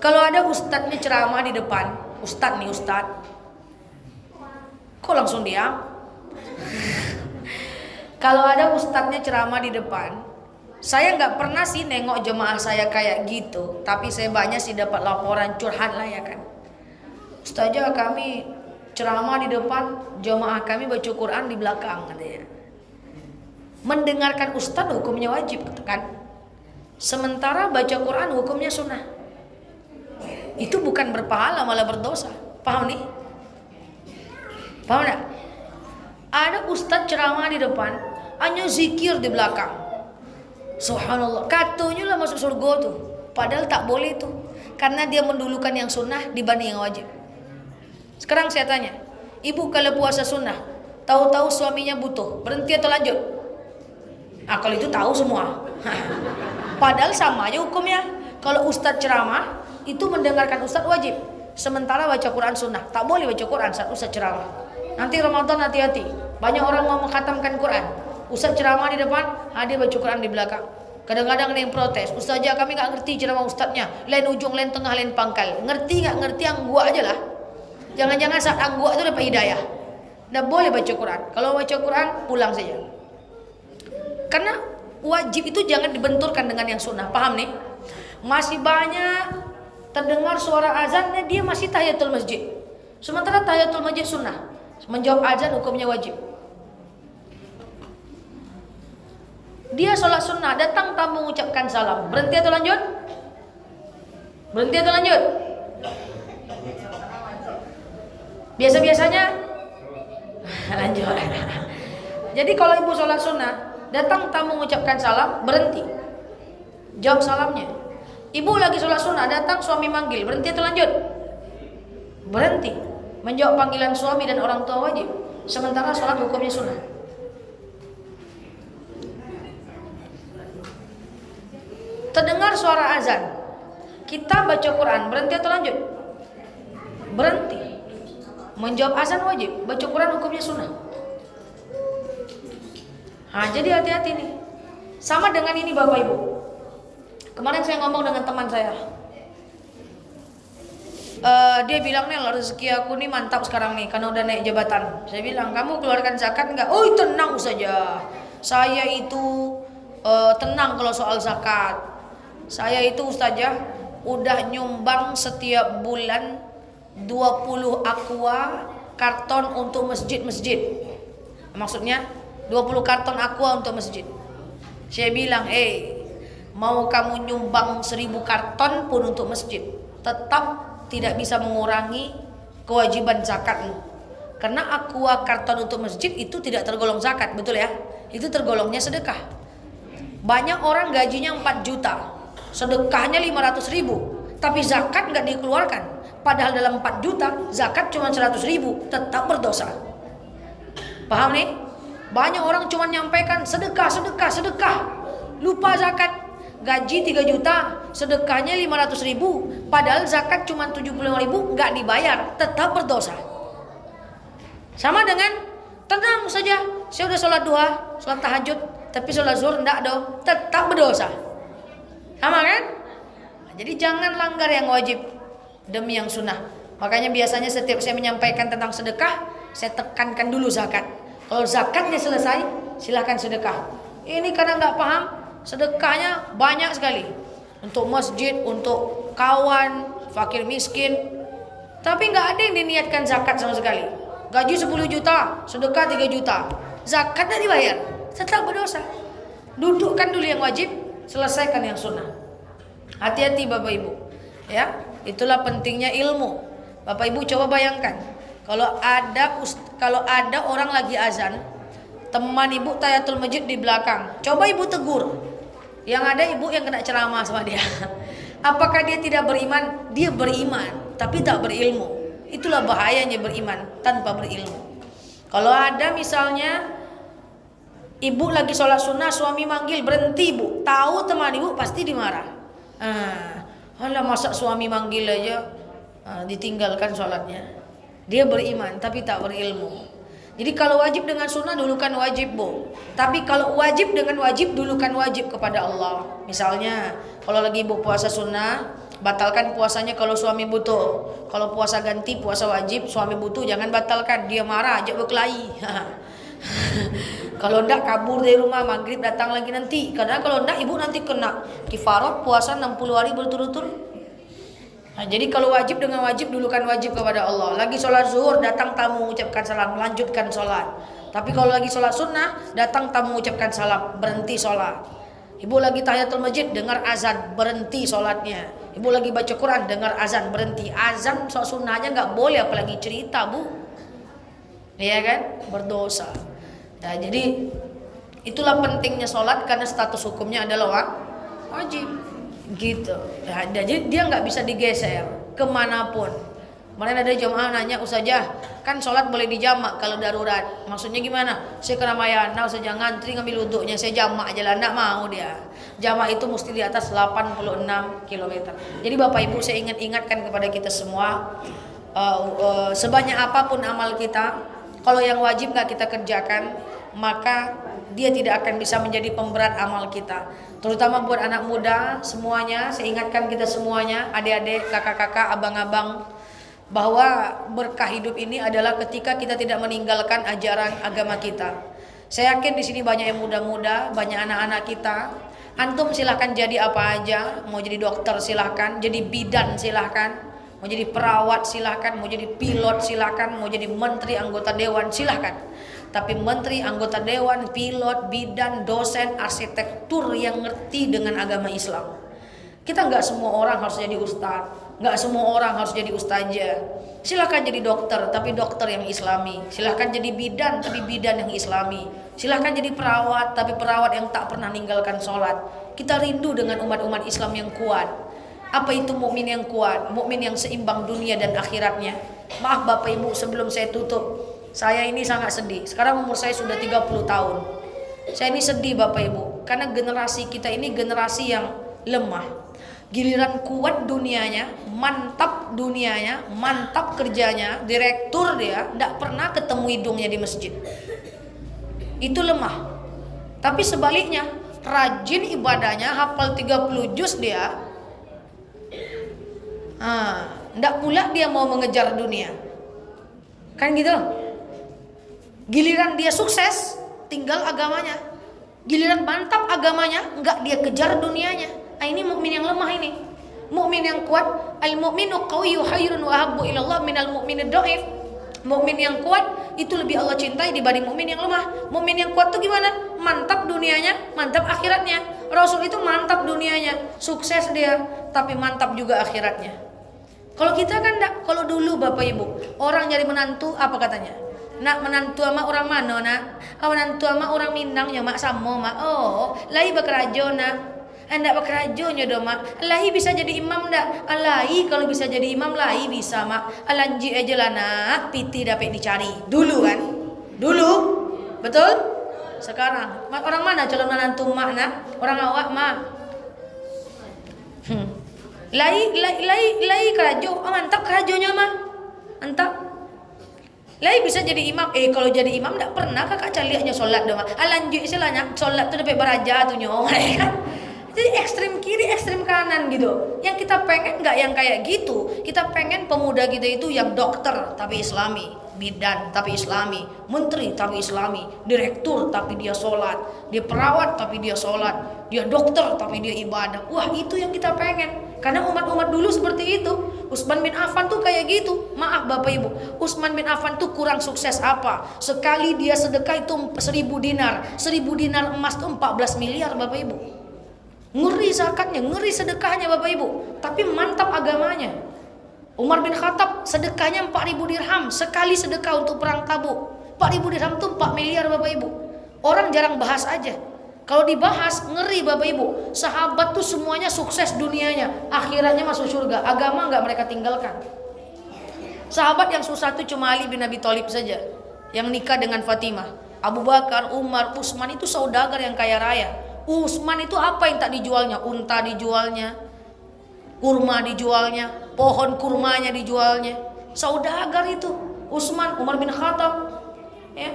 kalau ada ustadznya ceramah di depan, ustadz nih ustadz, kok langsung diam? Kalau ada ustadznya ceramah di depan, saya nggak pernah sih nengok jemaah saya kayak gitu, tapi saya banyak sih dapat laporan curhat lah ya kan. Ustazah kami ceramah di depan, jemaah kami baca Quran di belakang katanya. Mendengarkan ustadz hukumnya wajib kan, sementara baca Quran hukumnya sunnah. Itu bukan berpahala malah berdosa. Paham nih? Paham enggak? Ada ustadz ceramah di depan, hanya zikir di belakang. Subhanallah, katanya lah masuk surga tuh. Padahal tak boleh tuh, karena dia mendulukan yang sunnah dibanding yang wajib. Sekarang saya tanya, ibu kalau puasa sunnah, tahu-tahu suaminya butuh, berhenti atau lanjut? Ah, kalau itu tahu semua. Padahal sama aja hukumnya. Kalau ustadz ceramah, itu mendengarkan ustadz wajib. Sementara baca Quran sunnah, tak boleh baca Quran saat ustadz ceramah. Nanti Ramadan hati-hati, banyak orang mau mengkhatamkan Quran, ustadz ceramah di depan, dia baca Quran di belakang. Kadang-kadang ada yang protes, ustazah kami nggak ngerti ceramah ustadznya, lain ujung, lain tengah, lain pangkal. Ngerti nggak ngerti, anggua aja lah. Jangan-jangan saat anggua itu dapat hidayah. Nggak boleh baca Quran. Kalau baca Quran pulang saja. Karena wajib itu jangan dibenturkan dengan yang sunnah. Paham nih? Masih banyak terdengar suara azannya, dia masih tahiyatul masjid. Sementara tahiyatul masjid sunnah. Menjawab azan hukumnya wajib. Dia sholat sunnah, datang tamu mengucapkan salam, berhenti atau lanjut? Berhenti atau lanjut? Biasa-biasanya lanjut. Jadi kalau ibu sholat sunnah, datang tamu mengucapkan salam, berhenti, jawab salamnya. Ibu lagi sholat sunnah, datang suami manggil, berhenti atau lanjut? Berhenti, menjawab panggilan suami dan orang tua wajib. Sementara sholat hukumnya sunnah. Terdengar suara azan, kita baca Quran, berhenti atau lanjut? Berhenti, menjawab azan wajib, baca Quran hukumnya sunnah. Jadi hati-hati nih. Sama dengan ini Bapak Ibu. Kemarin saya ngomong dengan teman saya, dia bilang, nih rezeki aku nih mantap sekarang nih karena udah naik jabatan. Saya bilang, kamu keluarkan zakat enggak? Oh tenang saja, saya itu tenang kalau soal zakat. Saya itu ustazah udah nyumbang setiap bulan 20 aqua karton untuk masjid-masjid. Maksudnya 20 karton aqua untuk masjid. Saya bilang, mau kamu nyumbang 1000 karton pun untuk masjid, tetap tidak bisa mengurangi kewajiban zakatmu. Karena aqua karton untuk masjid itu tidak tergolong zakat, betul ya? Itu tergolongnya sedekah. Banyak orang gajinya 4 juta, sedekahnya 500.000, tapi zakat nggak dikeluarkan. Padahal dalam 4 juta zakat cuma 100.000, tetap berdosa. Paham nih? Banyak orang cuma nyampaikan sedekah, sedekah, sedekah, lupa zakat. Gaji 3 juta, sedekahnya 500.000, padahal zakat cuma 75.000, nggak dibayar, tetap berdosa. Sama dengan tenang saja, saya udah sholat duha, sholat tahajud, tapi sholat zuhur enggak dong, tetap berdosa. Sama kan? Jadi jangan langgar yang wajib demi yang sunnah. Makanya biasanya setiap saya menyampaikan tentang sedekah, saya tekankan dulu zakat. Kalau zakatnya selesai, silahkan sedekah. Ini karena nggak paham, sedekahnya banyak sekali untuk masjid, untuk kawan, fakir miskin, tapi nggak ada yang diniatkan zakat sama sekali. Gaji 10 juta, sedekah 3 juta, zakatnya dibayar, tetap berdosa. Dudukkan dulu yang wajib, selesaikan yang sunnah. Hati-hati Bapak Ibu, ya. Itulah pentingnya ilmu. Bapak Ibu coba bayangkan, kalau ada orang lagi azan, teman ibu tahiyatul masjid di belakang, coba ibu tegur. Yang ada ibu yang kena ceramah sama dia. Apakah dia tidak beriman? Dia beriman, tapi tak berilmu. Itulah bahayanya beriman tanpa berilmu. Kalau ada misalnya Ibu lagi sholat sunnah, suami manggil, berhenti bu. Tahu teman ibu pasti dimarah. Alah masa suami manggil aja ditinggalkan sholatnya. Dia beriman tapi tak berilmu. Jadi kalau wajib dengan sunnah dulukan wajib bu. Tapi kalau wajib dengan wajib dulukan wajib kepada Allah. Misalnya kalau lagi ibu puasa sunnah, batalkan puasanya kalau suami butuh. Kalau puasa ganti puasa wajib, suami butuh jangan batalkan. Dia marah, ajak berkelahi. Kalau ndak kabur dari rumah, maghrib datang lagi nanti. Karena kalau ndak ibu nanti kena kifarat puasa 60 hari berturut-turut. Nah, jadi kalau wajib dengan wajib dulukan wajib kepada Allah. Lagi sholat zuhur datang tamu ucapkan salam, lanjutkan sholat. Tapi kalau lagi sholat sunnah datang tamu ucapkan salam, berhenti sholat. Ibu lagi tahiyatul masjid dengar azan, berhenti sholatnya. Ibu lagi baca Quran dengar azan, berhenti. Azan sholat sunnahnya nggak boleh, apalagi cerita bu. Iya kan? Berdosa. Nah, jadi itulah pentingnya sholat karena status hukumnya adalah wajib gitu. Nah, jadi dia nggak bisa digeser kemanapun. Kemarin ada jemaah nanya, Ustazah kan sholat boleh dijamak kalau darurat, maksudnya gimana? Saya keramaian, nah Ustazah ngantri ngambil wuduknya, saya jamak aja lah, nggak mau dia. Jamak itu mesti di atas 86 km. Jadi Bapak Ibu saya ingatkan kepada kita semua, sebanyak apapun amal kita, kalau yang wajib nggak kita kerjakan, maka dia tidak akan bisa menjadi pemberat amal kita. Terutama buat anak muda semuanya, saya ingatkan kita semuanya, adik-adik, kakak-kakak, abang-abang, bahwa berkah hidup ini adalah ketika kita tidak meninggalkan ajaran agama kita. Saya yakin di sini banyak yang muda-muda, banyak anak-anak kita. Antum silahkan jadi apa aja, mau jadi dokter silahkan, jadi bidan silahkan, mau jadi perawat silahkan, mau jadi pilot silahkan, mau jadi menteri, anggota dewan silahkan. Tapi menteri, anggota dewan, pilot, bidan, dosen, arsitektur yang ngerti dengan agama Islam. Kita nggak semua orang harus jadi ustadz, nggak semua orang harus jadi ustazah. Silahkan jadi dokter, tapi dokter yang islami. Silahkan jadi bidan, tapi bidan yang islami. Silahkan jadi perawat, tapi perawat yang tak pernah ninggalkan sholat. Kita rindu dengan umat-umat Islam yang kuat. Apa itu mukmin yang kuat? Mukmin yang seimbang dunia dan akhiratnya. Maaf Bapak Ibu, sebelum saya tutup, saya ini sangat sedih. Sekarang umur saya sudah 30 tahun. Saya ini sedih Bapak Ibu, karena generasi kita ini generasi yang lemah. Giliran kuat dunianya, mantap dunianya, mantap kerjanya, direktur dia, tidak pernah ketemu hidungnya di masjid. Itu lemah. Tapi sebaliknya, rajin ibadahnya, hafal 30 juz dia, tidak pula dia mau mengejar dunia. Kan gitu. Giliran dia sukses, tinggal agamanya. Giliran mantap agamanya, enggak dia kejar dunianya. Ini mukmin yang lemah ini. Mukmin yang kuat, al-mu'minu qawiyyu khairun wa habbu ila Allah minal mu'minid dhaif. Mukmin yang kuat itu lebih Allah cintai dibanding mukmin yang lemah. Mukmin yang kuat tuh gimana? Mantap dunianya, mantap akhiratnya. Rasul itu mantap dunianya, sukses dia, tapi mantap juga akhiratnya. Kalau kita kan enggak. Kalau dulu Bapak Ibu, orang nyari menantu apa katanya? Nak menantu sama orang mana nak? Menantu sama orang Minang ya mak sama mak. Oh, lahi bekerja nak. Anda bekerjanya dong mak. Lahi bisa jadi imam ndak? Lahi kalau bisa jadi imam lahi bisa mak. Lanji aja lah nak. Piti dapat dicari. Dulu kan? Dulu, betul? Sekarang orang mana calon menantu mak nak? Orang awak mak. Lahi kerja. Mantap kerjanya mak. Mantap. Lai bisa jadi imam. Kalau jadi imam tak pernah kakak caliaknya sholat dong. Lanjut istilahnya sholat tu dapat beraja tu nyo. Jadi ekstrem kiri, ekstrem kanan gitu. Yang kita pengen nggak yang kayak gitu. Kita pengen pemuda kita itu yang dokter tapi Islami, bidan tapi Islami, menteri tapi Islami, direktur tapi dia sholat, dia perawat tapi dia sholat, dia dokter tapi dia ibadah. Wah itu yang kita pengen. Karena umat-umat dulu seperti itu. Utsman bin Affan tuh kayak gitu. Maaf Bapak Ibu, Utsman bin Affan tuh kurang sukses apa? Sekali dia sedekah itu 1000 dinar. 1000 dinar emas tuh 14 miliar Bapak Ibu. Ngeri zakatnya, ngeri sedekahnya Bapak Ibu. Tapi mantap agamanya. Umar bin Khattab sedekahnya 4000 dirham. Sekali sedekah untuk perang Tabuk. 4000 dirham tuh 4 miliar Bapak Ibu. Orang jarang bahas aja. Kalau dibahas ngeri Bapak Ibu. Sahabat tuh semuanya sukses dunianya, akhiratnya masuk surga. Agama nggak mereka tinggalkan. Sahabat yang susah tuh cuma Ali bin Abi Thalib saja, yang nikah dengan Fatimah. Abu Bakar, Umar, Utsman itu saudagar yang kaya raya. Utsman itu apa yang tak dijualnya? Unta dijualnya, kurma dijualnya, pohon kurmanya dijualnya. Saudagar itu. Utsman, Umar bin Khattab, ya.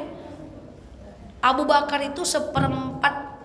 Abu Bakar itu seperempat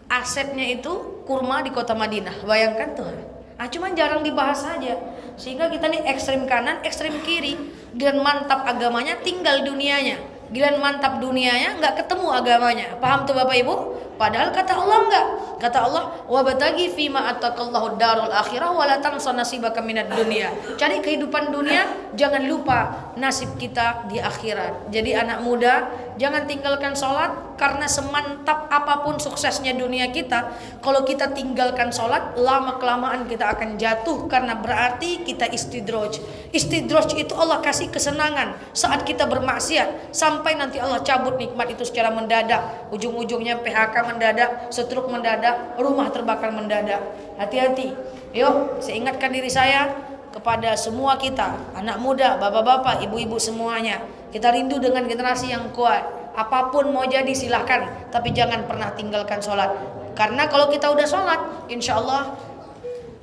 asetnya itu kurma di kota Madinah. Bayangkan tuh. Cuman jarang dibahas saja. Sehingga kita nih ekstrem kanan, ekstrem kiri. Giliran mantap agamanya, tinggal dunianya. Giliran mantap dunianya, nggak ketemu agamanya. Paham tuh Bapak Ibu? Padahal kata Allah enggak. Kata Allah, "Wabtaghi fima ataqallahu darul akhirah wa la tansa nasibaka minad dunya." Cari kehidupan dunia, jangan lupa nasib kita di akhirat. Jadi anak muda, jangan tinggalkan sholat, karena semantap apapun suksesnya dunia kita, kalau kita tinggalkan sholat, lama kelamaan kita akan jatuh, karena berarti kita istidroj. Istidroj itu Allah kasih kesenangan saat kita bermaksiat, sampai nanti Allah cabut nikmat itu secara mendadak. Ujung-ujungnya PHK mendadak, stroke mendadak, rumah terbakar mendadak. Hati-hati. Yuk, saya ingatkan diri saya kepada semua kita, anak muda, bapak-bapak, ibu-ibu semuanya. Kita rindu dengan generasi yang kuat. Apapun mau jadi silahkan, tapi jangan pernah tinggalkan sholat. Karena kalau kita udah sholat, insya Allah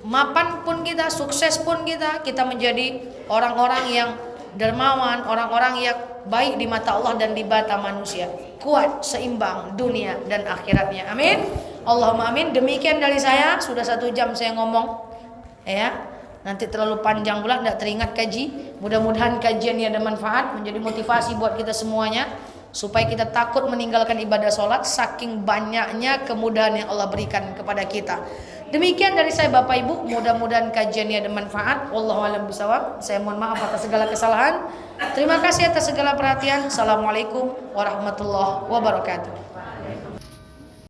mapan pun kita, sukses pun kita menjadi orang-orang yang dermawan, orang-orang yang baik di mata Allah dan di mata manusia. Kuat, seimbang dunia dan akhiratnya. Amin. Allahumma amin. Demikian dari saya. Sudah 1 jam saya ngomong, ya. Nanti terlalu panjang pula, tidak teringat kaji. Mudah-mudahan kajian ini ada manfaat, menjadi motivasi buat kita semuanya, supaya kita takut meninggalkan ibadah sholat, saking banyaknya kemudahan yang Allah berikan kepada kita. Demikian dari saya Bapak Ibu, mudah-mudahan kajian ini ada manfaat. Wallahu a'lam bishawab. Saya mohon maaf atas segala kesalahan. Terima kasih atas segala perhatian. Assalamualaikum warahmatullahi wabarakatuh.